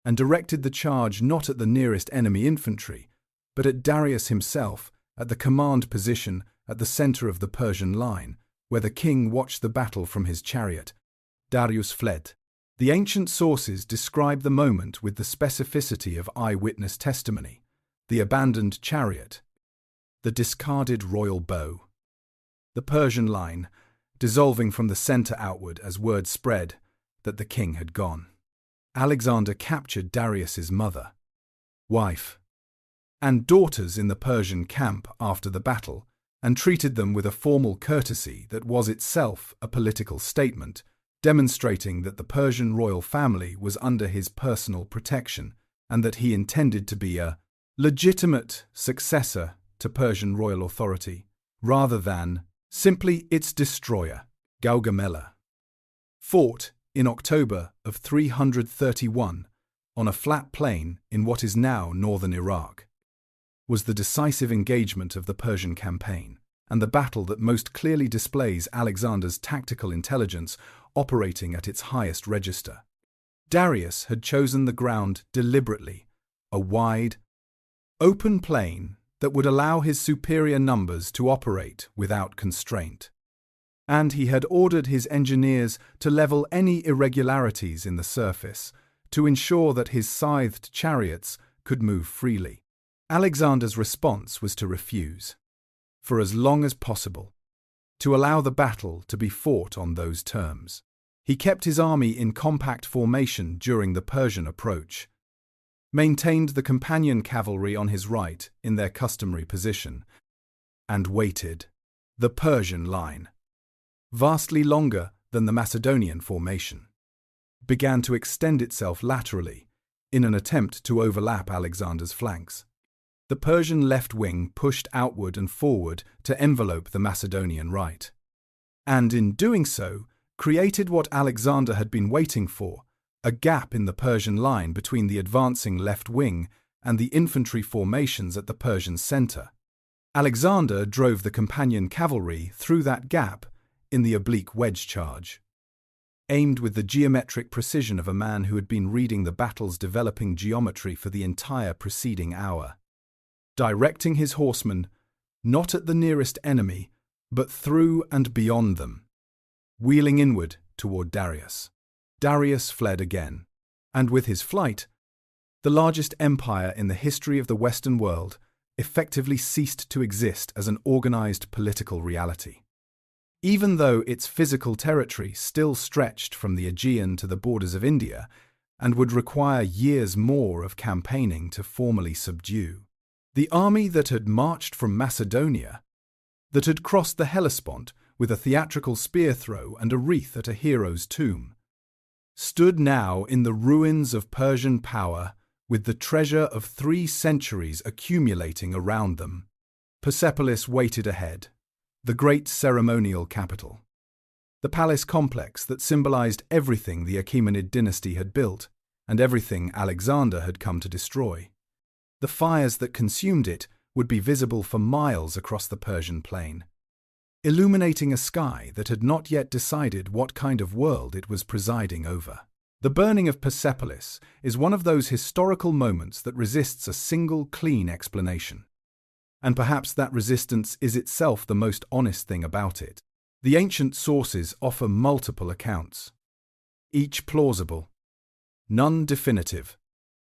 and directed the charge not at the nearest enemy infantry, but at Darius himself at the command position at the center of the Persian line, where the king watched the battle from his chariot. Darius fled. The ancient sources describe the moment with the specificity of eyewitness testimony: the abandoned chariot, the discarded royal bow, the Persian line dissolving from the center outward as word spread that the king had gone. Alexander captured Darius's mother, wife, and daughters in the Persian camp after the battle and treated them with a formal courtesy that was itself a political statement, demonstrating that the Persian royal family was under his personal protection and that he intended to be a legitimate successor to Persian royal authority, rather than simply its destroyer. Gaugamela fought in October of 331 on a flat plain in what is now northern Iraq, was the decisive engagement of the Persian campaign, and the battle that most clearly displays Alexander's tactical intelligence operating at its highest register. Darius had chosen the ground deliberately, a wide, open plain that would allow his superior numbers to operate without constraint. And he had ordered his engineers to level any irregularities in the surface to ensure that his scythed chariots could move freely. Alexander's response was to refuse, for as long as possible, to allow the battle to be fought on those terms. He kept his army in compact formation during the Persian approach, maintained the companion cavalry on his right in their customary position, and waited. The Persian line, vastly longer than the Macedonian formation, began to extend itself laterally in an attempt to overlap Alexander's flanks. The Persian left wing pushed outward and forward to envelope the Macedonian right, and in doing so created what Alexander had been waiting for, a gap in the Persian line between the advancing left wing and the infantry formations at the Persian center. Alexander drove the companion cavalry through that gap in the oblique wedge charge, aimed with the geometric precision of a man who had been reading the battle's developing geometry for the entire preceding hour, directing his horsemen not at the nearest enemy, but through and beyond them, wheeling inward toward Darius. Darius fled again, and with his flight, the largest empire in the history of the Western world effectively ceased to exist as an organized political reality. Even though its physical territory still stretched from the Aegean to the borders of India and would require years more of campaigning to formally subdue, the army that had marched from Macedonia, that had crossed the Hellespont with a theatrical spear throw and a wreath at a hero's tomb, stood now in the ruins of Persian power with the treasure of 3 centuries accumulating around them. Persepolis waited ahead, the great ceremonial capital, The palace complex that symbolized everything the Achaemenid dynasty had built and everything Alexander had come to destroy. The fires that consumed it would be visible for miles across the Persian plain, illuminating a sky that had not yet decided what kind of world it was presiding over. The burning of Persepolis is one of those historical moments that resists a single clean explanation. And perhaps that resistance is itself the most honest thing about it. The ancient sources offer multiple accounts, each plausible, none definitive.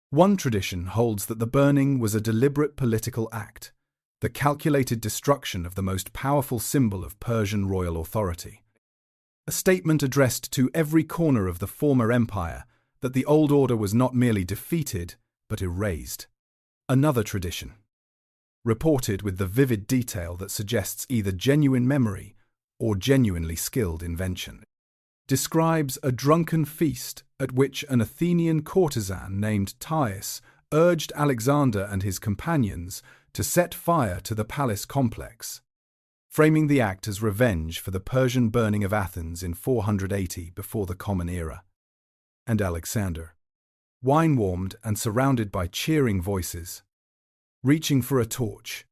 One tradition holds that the burning was a deliberate political act, the calculated destruction of the most powerful symbol of Persian royal authority. A statement addressed to every corner of the former empire that the old order was not merely defeated, but erased. Another tradition, reported with the vivid detail that suggests either genuine memory or genuinely skilled invention, describes a drunken feast at which an Athenian courtesan named Thais urged Alexander and his companions to set fire to the palace complex, framing the act as revenge for the Persian burning of Athens in 480 before the Common Era. And Alexander, wine-warmed and surrounded by cheering voices, reaching for a torch.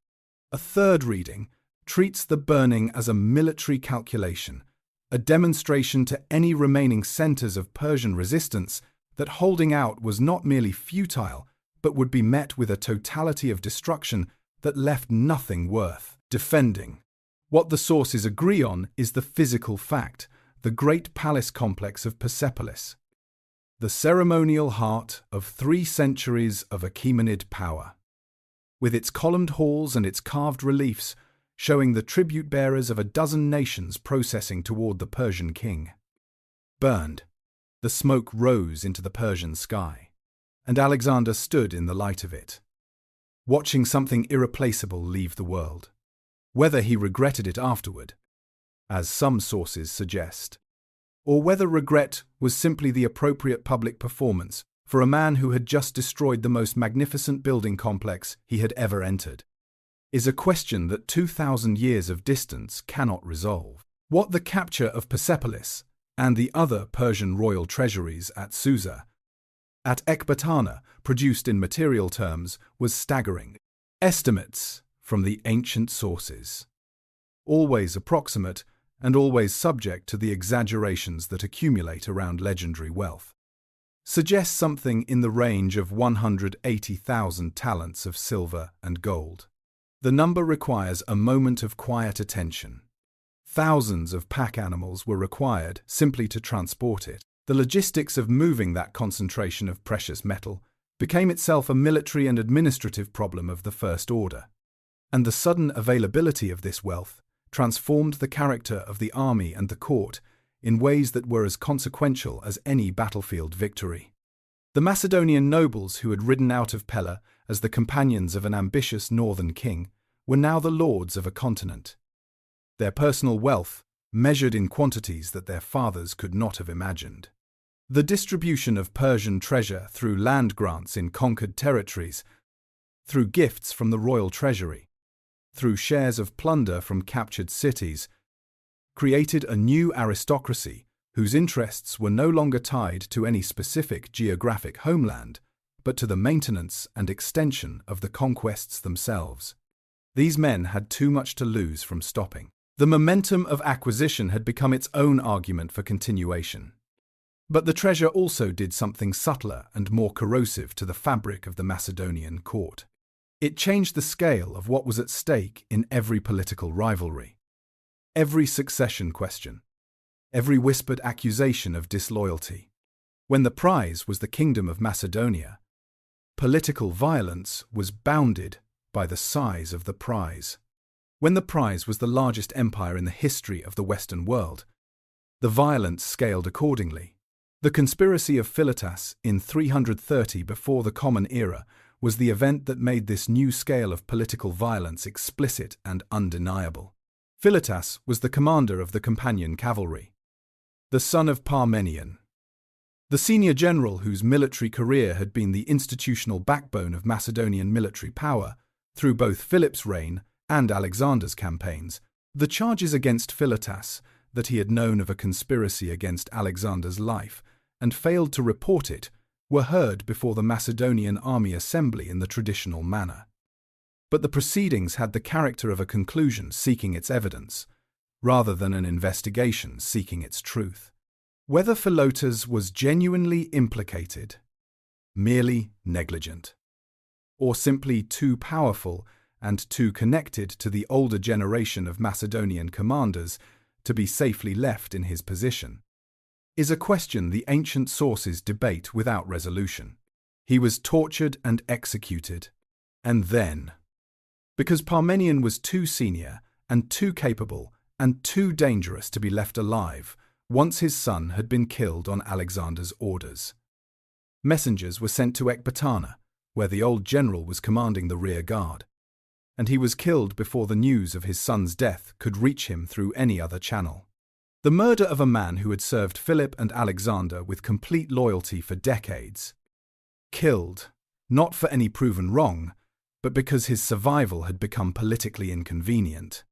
A third reading treats the burning as a military calculation, a demonstration to any remaining centers of Persian resistance that holding out was not merely futile, but would be met with a totality of destruction that left nothing worth defending. What the sources agree on is the physical fact, the great palace complex of Persepolis, the ceremonial heart of 3 centuries of Achaemenid power, with its columned halls and its carved reliefs showing the tribute bearers of a dozen nations processing toward the Persian king. Burned, the smoke rose into the Persian sky, and Alexander stood in the light of it, watching something irreplaceable leave the world. Whether he regretted it afterward, as some sources suggest, or whether regret was simply the appropriate public performance for a man who had just destroyed the most magnificent building complex he had ever entered, is a question that 2,000 years of distance cannot resolve. What the capture of Persepolis and the other Persian royal treasuries at Susa, at Ecbatana, produced in material terms was staggering. Estimates from the ancient sources, always approximate and always subject to the exaggerations that accumulate around legendary wealth, suggest something in the range of 180,000 talents of silver and gold. The number requires a moment of quiet attention. Thousands of pack animals were required simply to transport it. The logistics of moving that concentration of precious metal became itself a military and administrative problem of the First Order, and the sudden availability of this wealth transformed the character of the army and the court in ways that were as consequential as any battlefield victory. The Macedonian nobles who had ridden out of Pella as the companions of an ambitious northern king were now the lords of a continent. Their personal wealth measured in quantities that their fathers could not have imagined. The distribution of Persian treasure through land grants in conquered territories, through gifts from the royal treasury, through shares of plunder from captured cities, created a new aristocracy whose interests were no longer tied to any specific geographic homeland, but to the maintenance and extension of the conquests themselves. These men had too much to lose from stopping. The momentum of acquisition had become its own argument for continuation. But the treasure also did something subtler and more corrosive to the fabric of the Macedonian court. It changed the scale of what was at stake in every political rivalry, every succession question, every whispered accusation of disloyalty. When the prize was the kingdom of Macedonia, political violence was bounded by the size of the prize. When the prize was the largest empire in the history of the Western world, the violence scaled accordingly. The conspiracy of Philotas in 330 before the Common Era was the event that made this new scale of political violence explicit and undeniable. Philotas was the commander of the companion cavalry, the son of Parmenion, the senior general whose military career had been the institutional backbone of Macedonian military power through both Philip's reign and Alexander's campaigns. The charges against Philotas that he had known of a conspiracy against Alexander's life and failed to report it were heard before the Macedonian army assembly in the traditional manner. But the proceedings had the character of a conclusion seeking its evidence, rather than an investigation seeking its truth. Whether Philotas was genuinely implicated, merely negligent, or simply too powerful and too connected to the older generation of Macedonian commanders to be safely left in his position, is a question the ancient sources debate without resolution. He was tortured and executed, and then, because Parmenion was too senior and too capable and too dangerous to be left alive once his son had been killed on Alexander's orders. Messengers were sent to Ecbatana, where the old general was commanding the rear guard, and he was killed before the news of his son's death could reach him through any other channel. The murder of a man who had served Philip and Alexander with complete loyalty for decades, killed, not for any proven wrong, but because his survival had become politically inconvenient,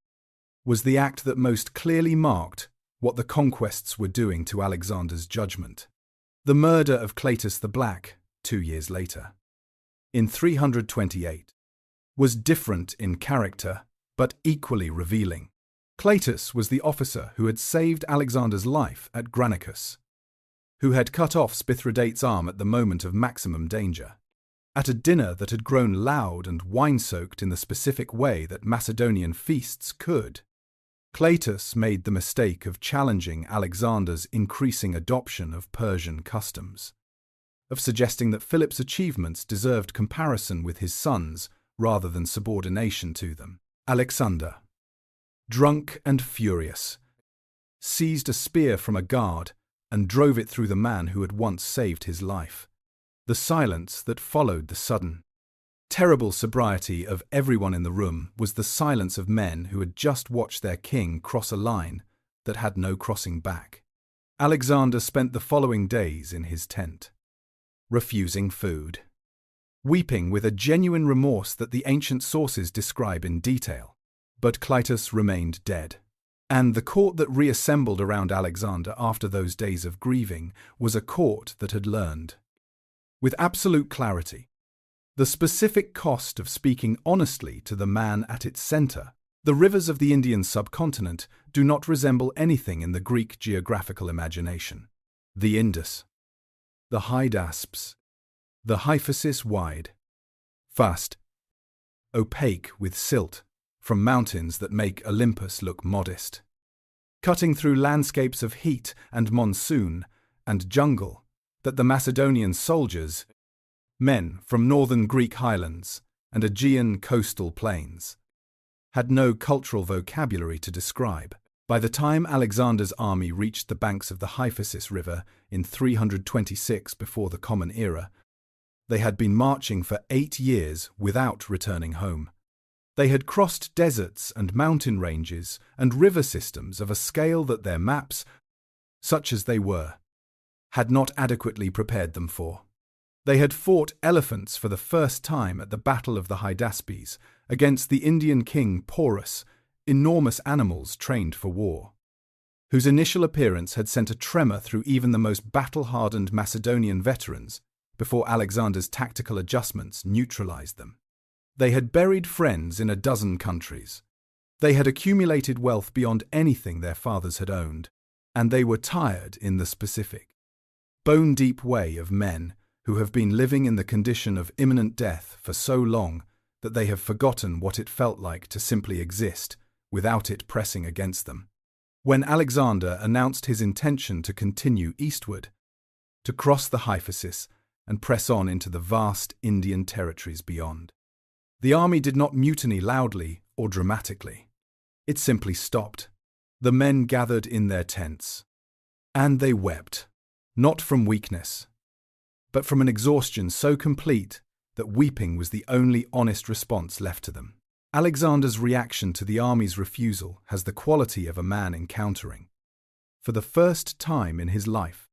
was the act that most clearly marked what the conquests were doing to Alexander's judgment. The murder of Cleitus the Black, 2 years later, in 328, was different in character, but equally revealing. Cleitus was the officer who had saved Alexander's life at Granicus, who had cut off Spithridates' arm at the moment of maximum danger. At a dinner that had grown loud and wine-soaked in the specific way that Macedonian feasts could, Cleitus made the mistake of challenging Alexander's increasing adoption of Persian customs, of suggesting that Philip's achievements deserved comparison with his sons rather than subordination to them. Alexander, drunk and furious, seized a spear from a guard and drove it through the man who had once saved his life. The silence that followed the sudden, terrible sobriety of everyone in the room was the silence of men who had just watched their king cross a line that had no crossing back. Alexander spent the following days in his tent, refusing food, weeping with a genuine remorse that the ancient sources describe in detail. But Cleitus remained dead, and the court that reassembled around Alexander after those days of grieving was a court that had learned, with absolute clarity, the specific cost of speaking honestly to the man at its center. The rivers of the Indian subcontinent do not resemble anything in the Greek geographical imagination. The Indus, the Hydaspes, the Hyphasis wide, fast, opaque with silt, from mountains that make Olympus look modest, cutting through landscapes of heat and monsoon and jungle that the Macedonian soldiers, men from northern Greek highlands and Aegean coastal plains, had no cultural vocabulary to describe. By the time Alexander's army reached the banks of the Hyphasis River in 326 before the Common Era, they had been marching for 8 years without returning home. They had crossed deserts and mountain ranges and river systems of a scale that their maps, such as they were, had not adequately prepared them for. They had fought elephants for the first time at the Battle of the Hydaspes against the Indian king Porus, enormous animals trained for war, whose initial appearance had sent a tremor through even the most battle-hardened Macedonian veterans before Alexander's tactical adjustments neutralized them. They had buried friends in a dozen countries. They had accumulated wealth beyond anything their fathers had owned, and they were tired in the specific, bone-deep way of men who have been living in the condition of imminent death for so long that they have forgotten what it felt like to simply exist without it pressing against them. When Alexander announced his intention to continue eastward, to cross the Hyphasis and press on into the vast Indian territories beyond, the army did not mutiny loudly or dramatically. It simply stopped. The men gathered in their tents, and they wept, not from weakness, but from an exhaustion so complete that weeping was the only honest response left to them. Alexander's reaction to the army's refusal has the quality of a man encountering, for the first time in his life,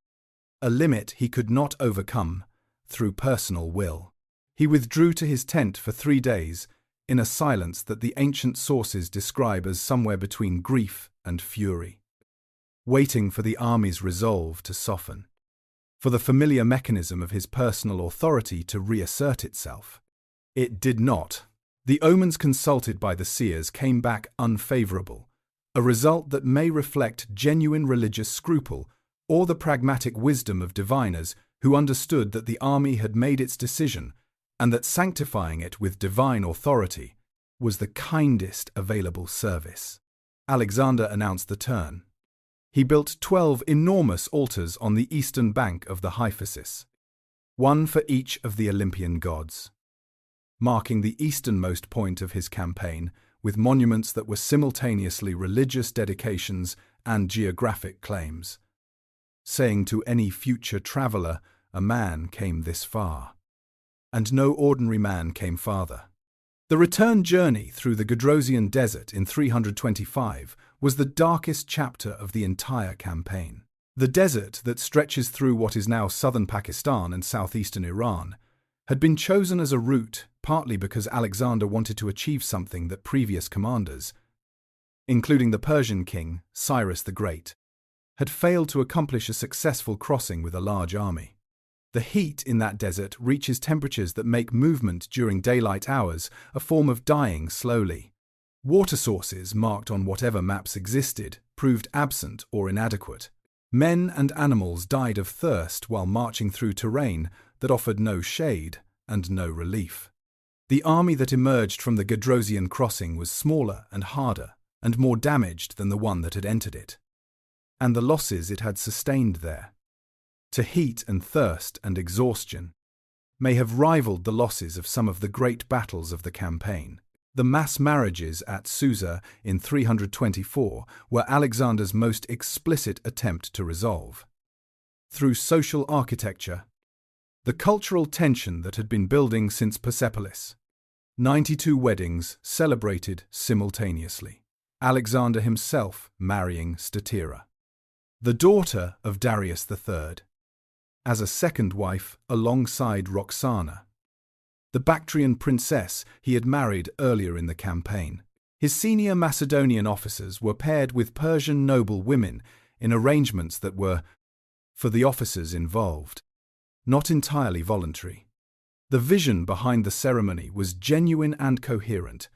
a limit he could not overcome through personal will. He withdrew to his tent for 3 days in a silence that the ancient sources describe as somewhere between grief and fury. waiting for the army's resolve to soften, for the familiar mechanism of his personal authority to reassert itself. It did not. The omens consulted by the seers came back unfavorable, a result that may reflect genuine religious scruple or the pragmatic wisdom of diviners who understood that the army had made its decision and that sanctifying it with divine authority was the kindest available service. Alexander announced the turn. He built 12 enormous altars on the eastern bank of the Hyphasis, one for each of the Olympian gods, marking the easternmost point of his campaign with monuments that were simultaneously religious dedications and geographic claims, saying to any future traveller, a man came this far, and no ordinary man came farther. The return journey through the Gedrosian desert in 325 was the darkest chapter of the entire campaign. The desert that stretches through what is now southern Pakistan and southeastern Iran had been chosen as a route partly because Alexander wanted to achieve something that previous commanders, including the Persian king, Cyrus the Great, had failed to accomplish a successful crossing with a large army. The heat in that desert reaches temperatures that make movement during daylight hours a form of dying slowly. Water sources marked on whatever maps existed proved absent or inadequate. Men and animals died of thirst while marching through terrain that offered no shade and no relief. The army that emerged from the Gedrosian crossing was smaller and harder and more damaged than the one that had entered it, and the losses it had sustained there, to heat and thirst and exhaustion, may have rivaled the losses of some of the great battles of the campaign. The mass marriages at Susa in 324 were Alexander's most explicit attempt to resolve, through social architecture, the cultural tension that had been building since Persepolis. 92 weddings celebrated simultaneously. Alexander himself marrying Statira, the daughter of Darius III, as a second wife alongside Roxana, the Bactrian princess he had married earlier in the campaign. His senior Macedonian officers were paired with Persian noble women in arrangements that were, for the officers involved, not entirely voluntary. The vision behind the ceremony was genuine and coherent,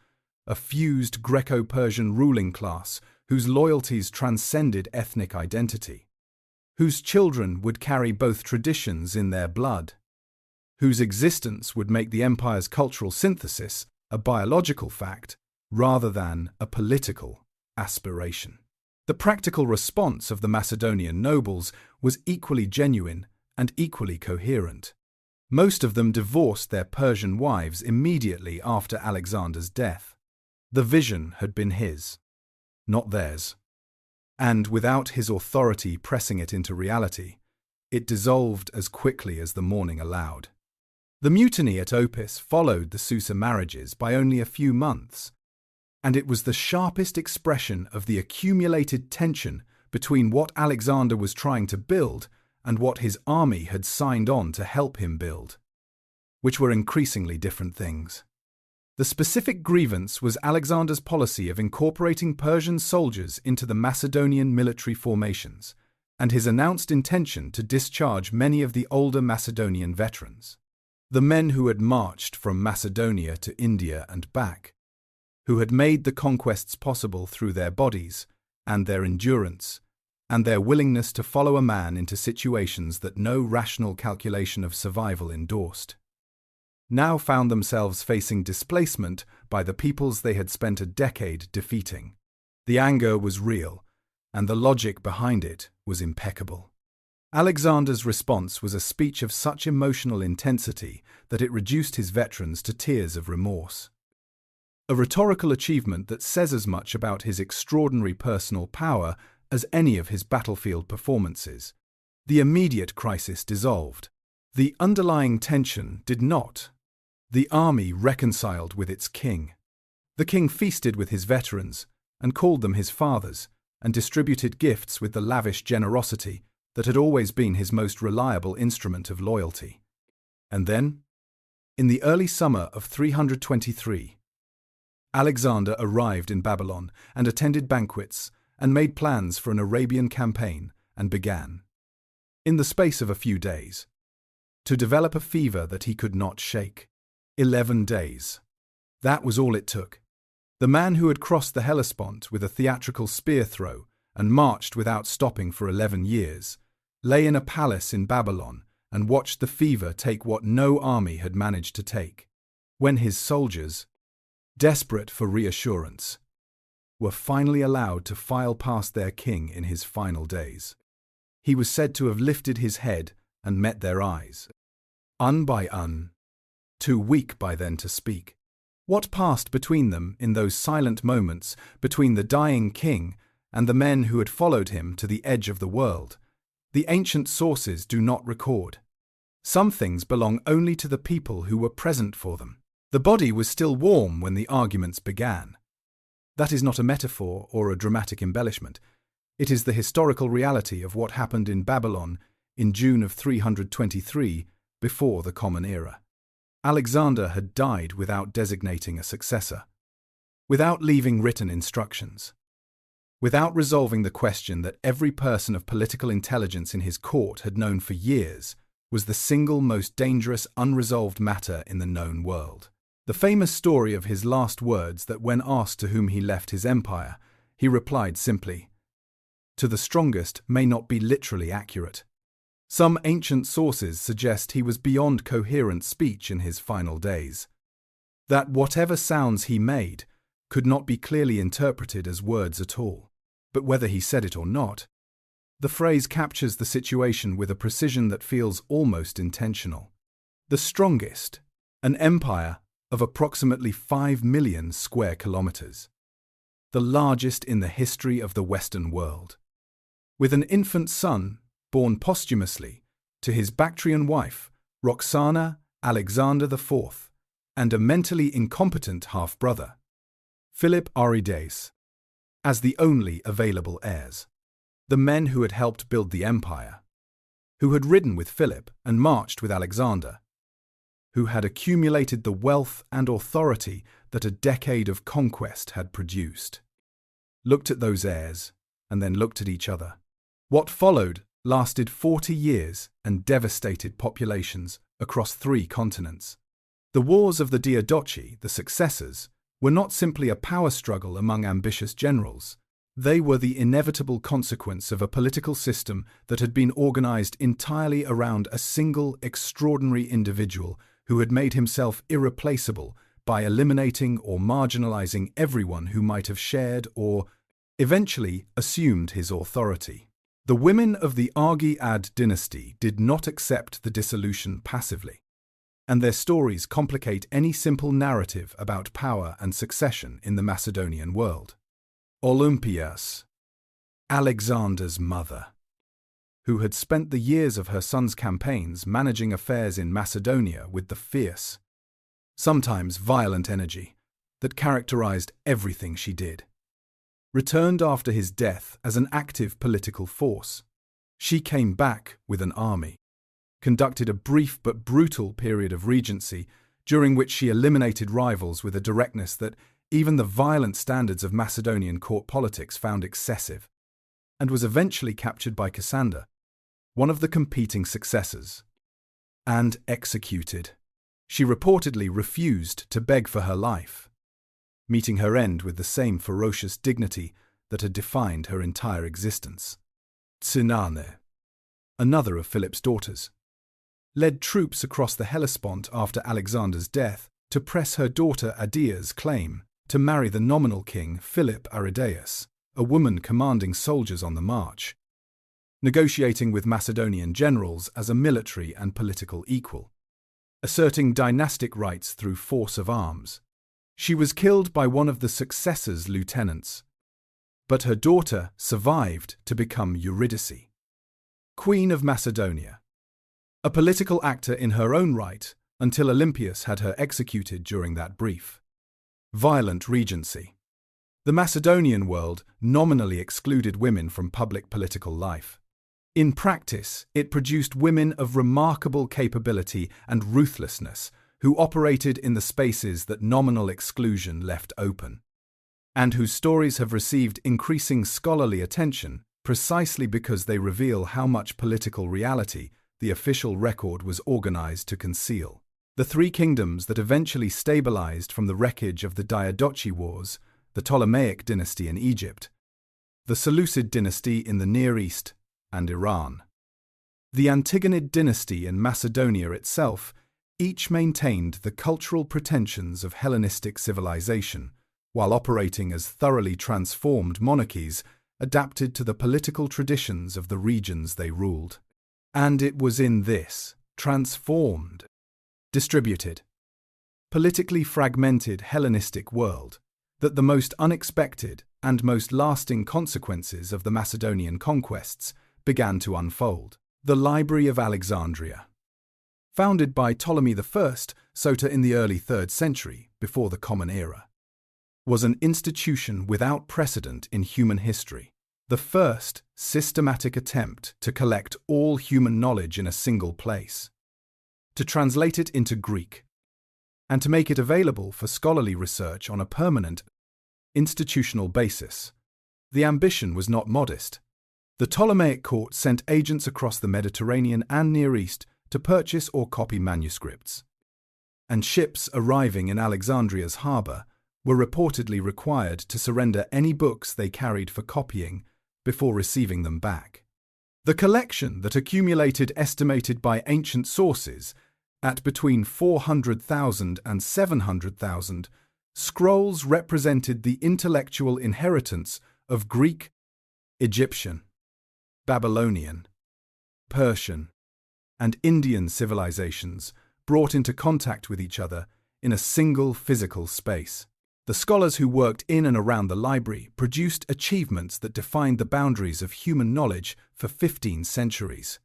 a fused Greco-Persian ruling class whose loyalties transcended ethnic identity, whose children would carry both traditions in their blood, whose existence would make the empire's cultural synthesis a biological fact rather than a political aspiration. The practical response of the Macedonian nobles was equally genuine and equally coherent. Most of them divorced their Persian wives immediately after Alexander's death. The vision had been his, not theirs, and without his authority pressing it into reality, it dissolved as quickly as the morning allowed. The mutiny at Opis followed the Susa marriages by only a few months, and it was the sharpest expression of the accumulated tension between what Alexander was trying to build and what his army had signed on to help him build, which were increasingly different things. The specific grievance was Alexander's policy of incorporating Persian soldiers into the Macedonian military formations, and his announced intention to discharge many of the older Macedonian veterans. The men who had marched from Macedonia to India and back, who had made the conquests possible through their bodies and their endurance, and their willingness to follow a man into situations that no rational calculation of survival endorsed, now found themselves facing displacement by the peoples they had spent a decade defeating. The anger was real, and the logic behind it was impeccable. Alexander's response was a speech of such emotional intensity that it reduced his veterans to tears of remorse. A rhetorical achievement that says as much about his extraordinary personal power as any of his battlefield performances. The immediate crisis dissolved. The underlying tension did not. The army reconciled with its king. The king feasted with his veterans and called them his fathers and distributed gifts with the lavish generosity that had always been his most reliable instrument of loyalty. And then, in the early summer of 323, Alexander arrived in Babylon and attended banquets and made plans for an Arabian campaign and began, in the space of a few days, to develop a fever that he could not shake. 11 days. That was all it took. The man who had crossed the Hellespont with a theatrical spear throw and marched without stopping for 11 years, lay in a palace in Babylon and watched the fever take what no army had managed to take. When his soldiers, desperate for reassurance, were finally allowed to file past their king in his final days, he was said to have lifted his head and met their eyes, un by un, too weak by then to speak. What passed between them in those silent moments between the dying king and the men who had followed him to the edge of the world, the ancient sources do not record. Some things belong only to the people who were present for them. The body was still warm when the arguments began. That is not a metaphor or a dramatic embellishment. It is the historical reality of what happened in Babylon in June of 323 before the Common Era. Alexander had died without designating a successor, without leaving written instructions, without resolving the question that every person of political intelligence in his court had known for years was the single most dangerous unresolved matter in the known world. The famous story of his last words that when asked to whom he left his empire, he replied simply, "To the strongest," may not be literally accurate. Some ancient sources suggest he was beyond coherent speech in his final days, that whatever sounds he made could not be clearly interpreted as words at all. But whether he said it or not, the phrase captures the situation with a precision that feels almost intentional. The strongest, an empire of approximately 5 million square kilometers, the largest in the history of the Western world, with an infant son born posthumously to his Bactrian wife, Roxana Alexander IV, and a mentally incompetent half-brother, Philip Arides, as the only available heirs. The men who had helped build the empire, who had ridden with Philip and marched with Alexander, who had accumulated the wealth and authority that a decade of conquest had produced, looked at those heirs and then looked at each other. What followed lasted 40 years and devastated populations across 3 continents. The wars of the Diadochi, the Successors, were not simply a power struggle among ambitious generals. They were the inevitable consequence of a political system that had been organized entirely around a single extraordinary individual who had made himself irreplaceable by eliminating or marginalizing everyone who might have shared or eventually assumed his authority. The women of the Argead dynasty did not accept the dissolution passively, and their stories complicate any simple narrative about power and succession in the Macedonian world. Olympias, Alexander's mother, who had spent the years of her son's campaigns managing affairs in Macedonia with the fierce, sometimes violent energy that characterized everything she did, returned after his death as an active political force. She came back with an army, conducted a brief but brutal period of regency during which she eliminated rivals with a directness that even the violent standards of Macedonian court politics found excessive, and was eventually captured by Cassander, one of the competing successors, and executed. She reportedly refused to beg for her life, meeting her end with the same ferocious dignity that had defined her entire existence. Tsinane, another of Philip's daughters, led troops across the Hellespont after Alexander's death to press her daughter Aiga's claim to marry the nominal king Philip Aridaeus, a woman commanding soldiers on the march, negotiating with Macedonian generals as a military and political equal, asserting dynastic rights through force of arms. She was killed by one of the Successors' lieutenants, but her daughter survived to become Eurydice, Queen of Macedonia, a political actor in her own right until Olympias had her executed during that brief, violent regency. The Macedonian world nominally excluded women from public political life. In practice, it produced women of remarkable capability and ruthlessness who operated in the spaces that nominal exclusion left open. and whose stories have received increasing scholarly attention precisely because they reveal how much political reality the official record was organized to conceal. The three kingdoms that eventually stabilized from the wreckage of the Diadochi Wars, the Ptolemaic dynasty in Egypt, the Seleucid dynasty in the Near East, and Iran. The Antigonid dynasty in Macedonia itself each maintained the cultural pretensions of Hellenistic civilization, while operating as thoroughly transformed monarchies adapted to the political traditions of the regions they ruled. And it was in this transformed, distributed, politically fragmented Hellenistic world that the most unexpected and most lasting consequences of the Macedonian conquests began to unfold. The Library of Alexandria, founded by Ptolemy I Sota in the early 3rd century before the Common Era, was an institution without precedent in human history, the first systematic attempt to collect all human knowledge in a single place, to translate it into Greek, and to make it available for scholarly research on a permanent, institutional basis. The ambition was not modest. The Ptolemaic court sent agents across the Mediterranean and Near East to purchase or copy manuscripts, and ships arriving in Alexandria's harbour were reportedly required to surrender any books they carried for copying before receiving them back. The collection that accumulated, estimated by ancient sources, at between 400,000 and 700,000 scrolls represented the intellectual inheritance of Greek, Egyptian, Babylonian, Persian, and Indian civilizations brought into contact with each other in a single physical space. The scholars who worked in and around the library produced achievements that defined the boundaries of human knowledge for 15 centuries.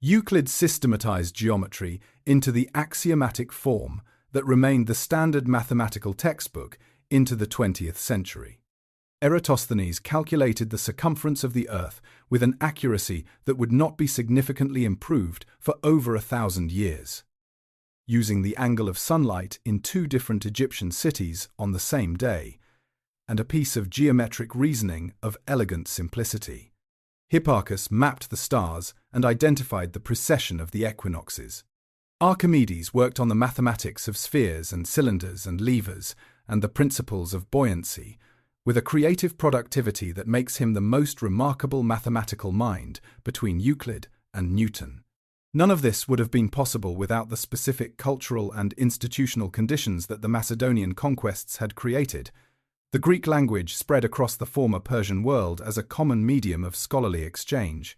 Euclid systematized geometry into the axiomatic form that remained the standard mathematical textbook into the 20th century. Eratosthenes calculated the circumference of the Earth with an accuracy that would not be significantly improved for over 1,000 years. Using the angle of sunlight in 2 different Egyptian cities on the same day, and a piece of geometric reasoning of elegant simplicity, Hipparchus mapped the stars and identified the precession of the equinoxes. Archimedes worked on the mathematics of spheres and cylinders and levers and the principles of buoyancy, with a creative productivity that makes him the most remarkable mathematical mind between Euclid and Newton. None of this would have been possible without the specific cultural and institutional conditions that the Macedonian conquests had created. The Greek language spread across the former Persian world as a common medium of scholarly exchange.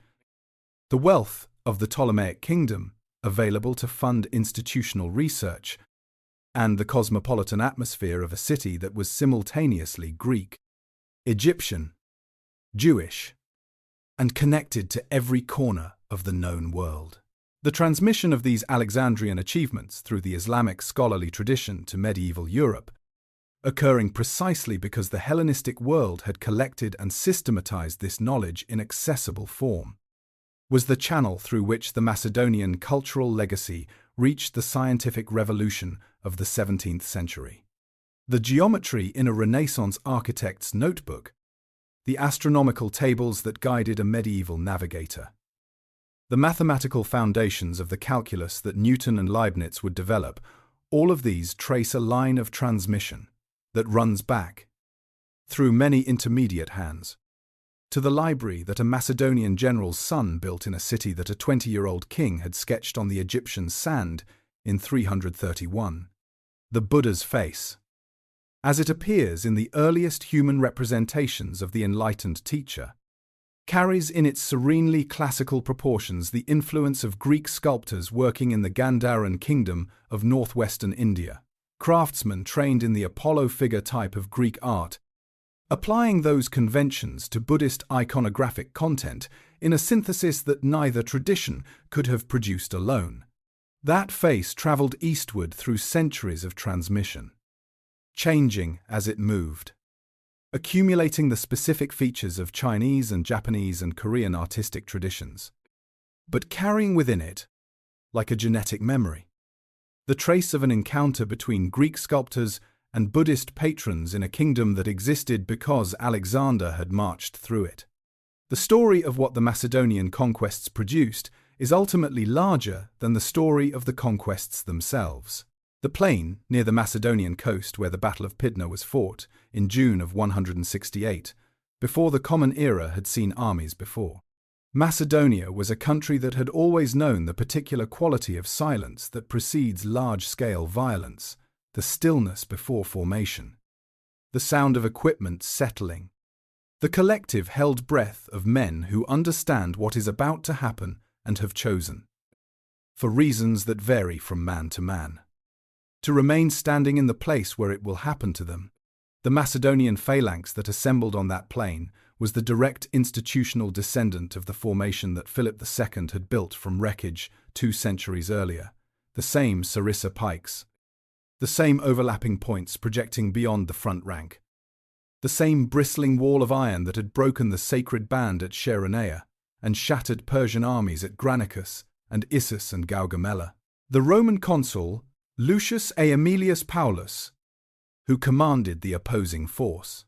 The wealth of the Ptolemaic kingdom, available to fund institutional research, and the cosmopolitan atmosphere of a city that was simultaneously Greek, Egyptian, Jewish, and connected to every corner of the known world. The transmission of these Alexandrian achievements through the Islamic scholarly tradition to medieval Europe, occurring precisely because the Hellenistic world had collected and systematized this knowledge in accessible form, was the channel through which the Macedonian cultural legacy reached the scientific revolution of the 17th century. The geometry in a Renaissance architect's notebook, the astronomical tables that guided a medieval navigator, the mathematical foundations of the calculus that Newton and Leibniz would develop, all of these trace a line of transmission that runs back, through many intermediate hands, to the library that a Macedonian general's son built in a city that a 20-year-old king had sketched on the Egyptian sand in 331. The Buddha's face, as it appears in the earliest human representations of the enlightened teacher, carries in its serenely classical proportions the influence of Greek sculptors working in the Gandharan kingdom of northwestern India, craftsmen trained in the Apollo figure type of Greek art, applying those conventions to Buddhist iconographic content in a synthesis that neither tradition could have produced alone. That face traveled eastward through centuries of transmission, changing as it moved, accumulating the specific features of Chinese and Japanese and Korean artistic traditions, but carrying within it, like a genetic memory, the trace of an encounter between Greek sculptors and Buddhist patrons in a kingdom that existed because Alexander had marched through it. The story of what the Macedonian conquests produced is ultimately larger than the story of the conquests themselves. The plain near the Macedonian coast where the Battle of Pydna was fought in June of 168, before the Common Era had seen armies before. Macedonia was a country that had always known the particular quality of silence that precedes large-scale violence, the stillness before formation, the sound of equipment settling, the collective held breath of men who understand what is about to happen and have chosen, for reasons that vary from man to man, to remain standing in the place where it will happen to them. The Macedonian phalanx that assembled on that plain was the direct institutional descendant of the formation that Philip II had built from wreckage 2 centuries earlier, the same sarissa pikes, the same overlapping points projecting beyond the front rank, the same bristling wall of iron that had broken the sacred band at Chaeronea and shattered Persian armies at Granicus and Issus and Gaugamela. The Roman consul Lucius Aemilius Paulus, who commanded the opposing force,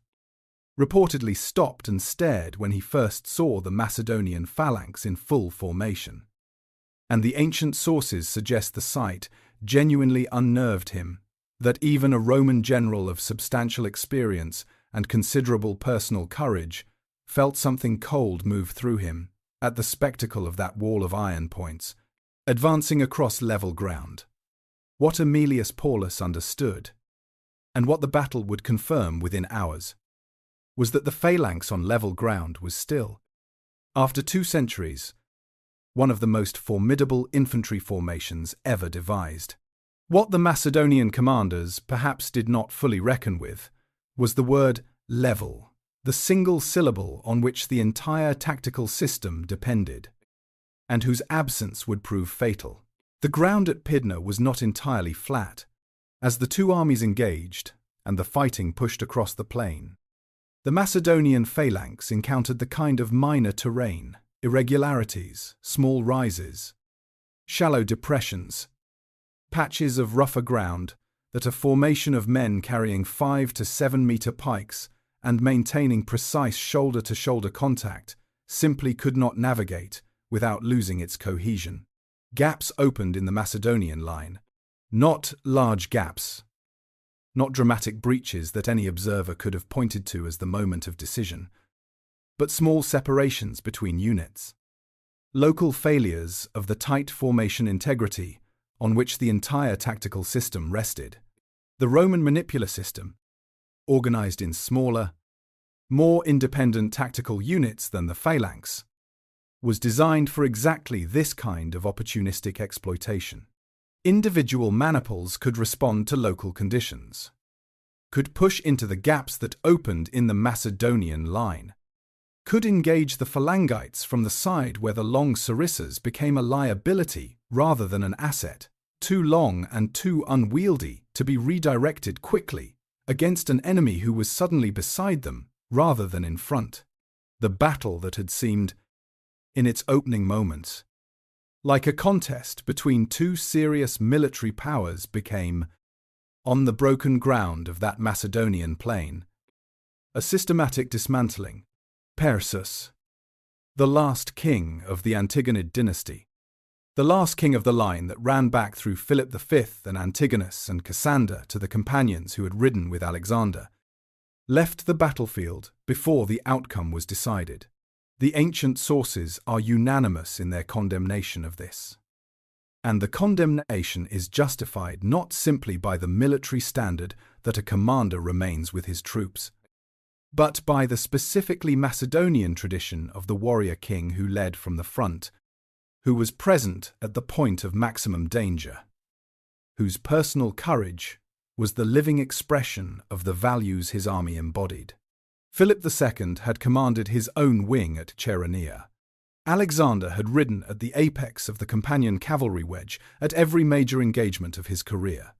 reportedly stopped and stared when he first saw the Macedonian phalanx in full formation, and the ancient sources suggest the sight genuinely unnerved him, that even a Roman general of substantial experience and considerable personal courage felt something cold move through him at the spectacle of that wall of iron points, advancing across level ground. What Aemilius Paulus understood, and what the battle would confirm within hours, was that the phalanx on level ground was still, after 2 centuries, one of the most formidable infantry formations ever devised. What the Macedonian commanders perhaps did not fully reckon with was the word level, the single syllable on which the entire tactical system depended, and whose absence would prove fatal. The ground at Pydna was not entirely flat. As the two armies engaged and the fighting pushed across the plain, the Macedonian phalanx encountered the kind of minor terrain, irregularities, small rises, shallow depressions, patches of rougher ground that a formation of men carrying 5 to 7 meter pikes and maintaining precise shoulder-to-shoulder contact simply could not navigate without losing its cohesion. Gaps opened in the Macedonian line, not large gaps, not dramatic breaches that any observer could have pointed to as the moment of decision, but small separations between units, local failures of the tight formation integrity on which the entire tactical system rested. The Roman manipular system, organized in smaller, more independent tactical units than the phalanx, was designed for exactly this kind of opportunistic exploitation. Individual maniples could respond to local conditions, could push into the gaps that opened in the Macedonian line, could engage the phalangites from the side where the long sarissas became a liability rather than an asset, too long and too unwieldy to be redirected quickly against an enemy who was suddenly beside them rather than in front. The battle that had seemed, in its opening moments, like a contest between two serious military powers became, on the broken ground of that Macedonian plain, a systematic dismantling. Perseus, the last king of the Antigonid dynasty, the last king of the line that ran back through Philip V and Antigonus and Cassander to the companions who had ridden with Alexander, left the battlefield before the outcome was decided. The ancient sources are unanimous in their condemnation of this. And the condemnation is justified not simply by the military standard that a commander remains with his troops, but by the specifically Macedonian tradition of the warrior king who led from the front, who was present at the point of maximum danger, whose personal courage was the living expression of the values his army embodied. Philip II had commanded his own wing at Chaeronea. Alexander had ridden at the apex of the companion cavalry wedge at every major engagement of his career,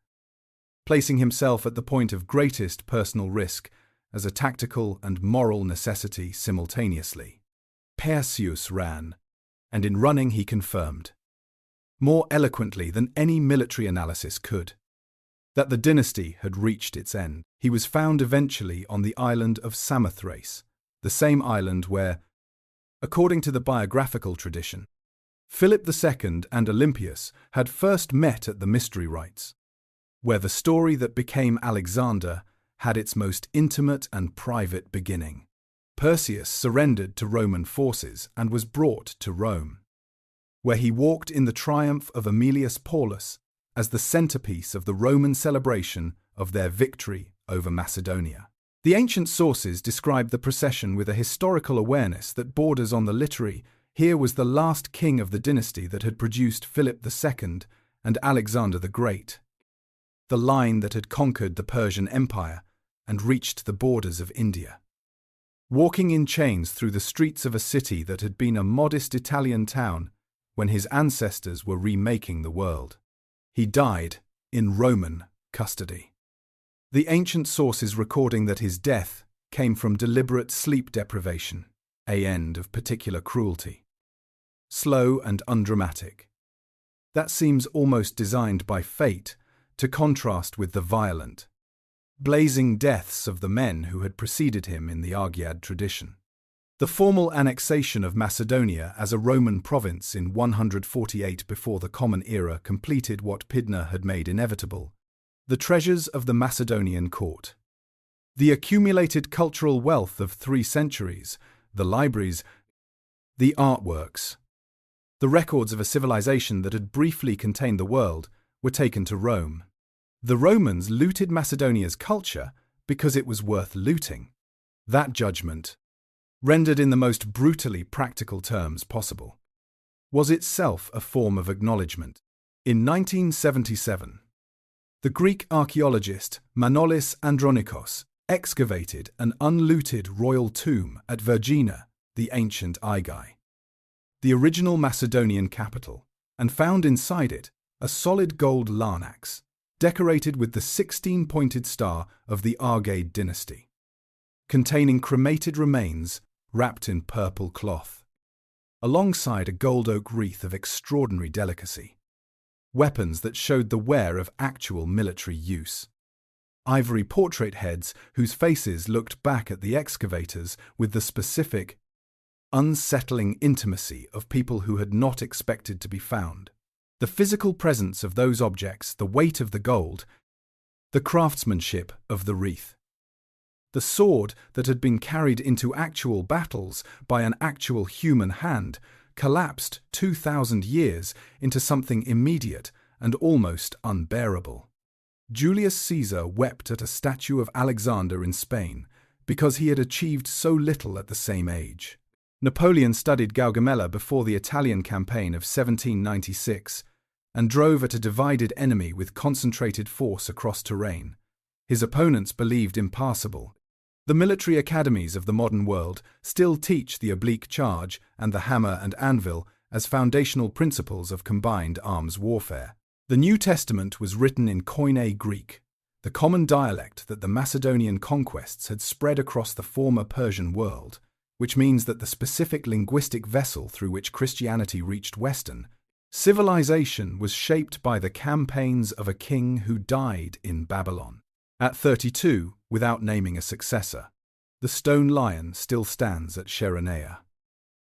placing himself at the point of greatest personal risk as a tactical and moral necessity simultaneously. Perseus ran, and in running he confirmed, more eloquently than any military analysis could, that the dynasty had reached its end. He was found eventually on the island of Samothrace, the same island where, according to the biographical tradition, Philip II and Olympias had first met at the mystery rites, where the story that became Alexander had its most intimate and private beginning. Perseus surrendered to Roman forces and was brought to Rome, where he walked in the triumph of Aemilius Paulus as the centerpiece of the Roman celebration of their victory over Macedonia. The ancient sources describe the procession with a historical awareness that borders on the literary. Here was the last king of the dynasty that had produced Philip II and Alexander the Great, the line that had conquered the Persian Empire and reached the borders of India. Walking in chains through the streets of a city that had been a modest Italian town when his ancestors were remaking the world. He died in Roman custody. The ancient sources recording that his death came from deliberate sleep deprivation, a end of particular cruelty. Slow and undramatic. That seems almost designed by fate to contrast with the violent, blazing deaths of the men who had preceded him in the Argead tradition. The formal annexation of Macedonia as a Roman province in 148 before the Common Era completed what Pydna had made inevitable: the treasures of the Macedonian court. The accumulated cultural wealth of 3 centuries, the libraries, the artworks, the records of a civilization that had briefly contained the world, were taken to Rome. The Romans looted Macedonia's culture because it was worth looting. That judgment, rendered in the most brutally practical terms possible, was itself a form of acknowledgement. In 1977, the Greek archaeologist Manolis Andronikos excavated an unlooted royal tomb at Vergina, the ancient Aigai, the original Macedonian capital, and found inside it a solid gold larnax, decorated with the 16-pointed star of the Argead dynasty, containing cremated remains wrapped in purple cloth, alongside a gold oak wreath of extraordinary delicacy, weapons that showed the wear of actual military use, ivory portrait heads whose faces looked back at the excavators with the specific, unsettling intimacy of people who had not expected to be found. The physical presence of those objects, the weight of the gold, the craftsmanship of the wreath, the sword that had been carried into actual battles by an actual human hand, collapsed 2,000 years into something immediate and almost unbearable. Julius Caesar wept at a statue of Alexander in Spain because he had achieved so little at the same age. Napoleon studied Gaugamela before the Italian campaign of 1796 and drove at a divided enemy with concentrated force across terrain his opponents believed impassable. The military academies of the modern world still teach the oblique charge and the hammer and anvil as foundational principles of combined arms warfare. The New Testament was written in Koine Greek, the common dialect that the Macedonian conquests had spread across the former Persian world, which means that the specific linguistic vessel through which Christianity reached Western civilization was shaped by the campaigns of a king who died in Babylon. At 32, without naming a successor, the stone lion still stands at Chaeronea,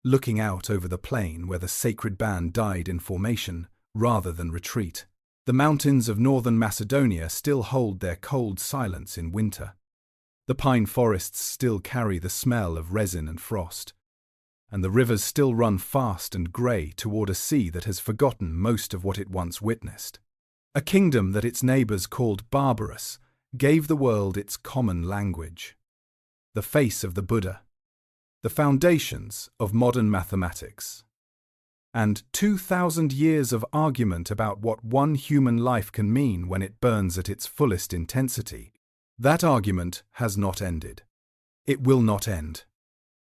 looking out over the plain where the sacred band died in formation rather than retreat. The mountains of northern Macedonia still hold their cold silence in winter. The pine forests still carry the smell of resin and frost, and the rivers still run fast and grey toward a sea that has forgotten most of what it once witnessed. A kingdom that its neighbours called barbarous gave the world its common language, the face of the Buddha, the foundations of modern mathematics, and 2,000 years of argument about what one human life can mean when it burns at its fullest intensity. That argument has not ended. It will not end.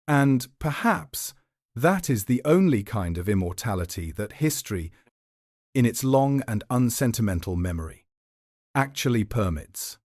And perhaps that is the only kind of immortality that history, in its long and unsentimental memory, actually permits.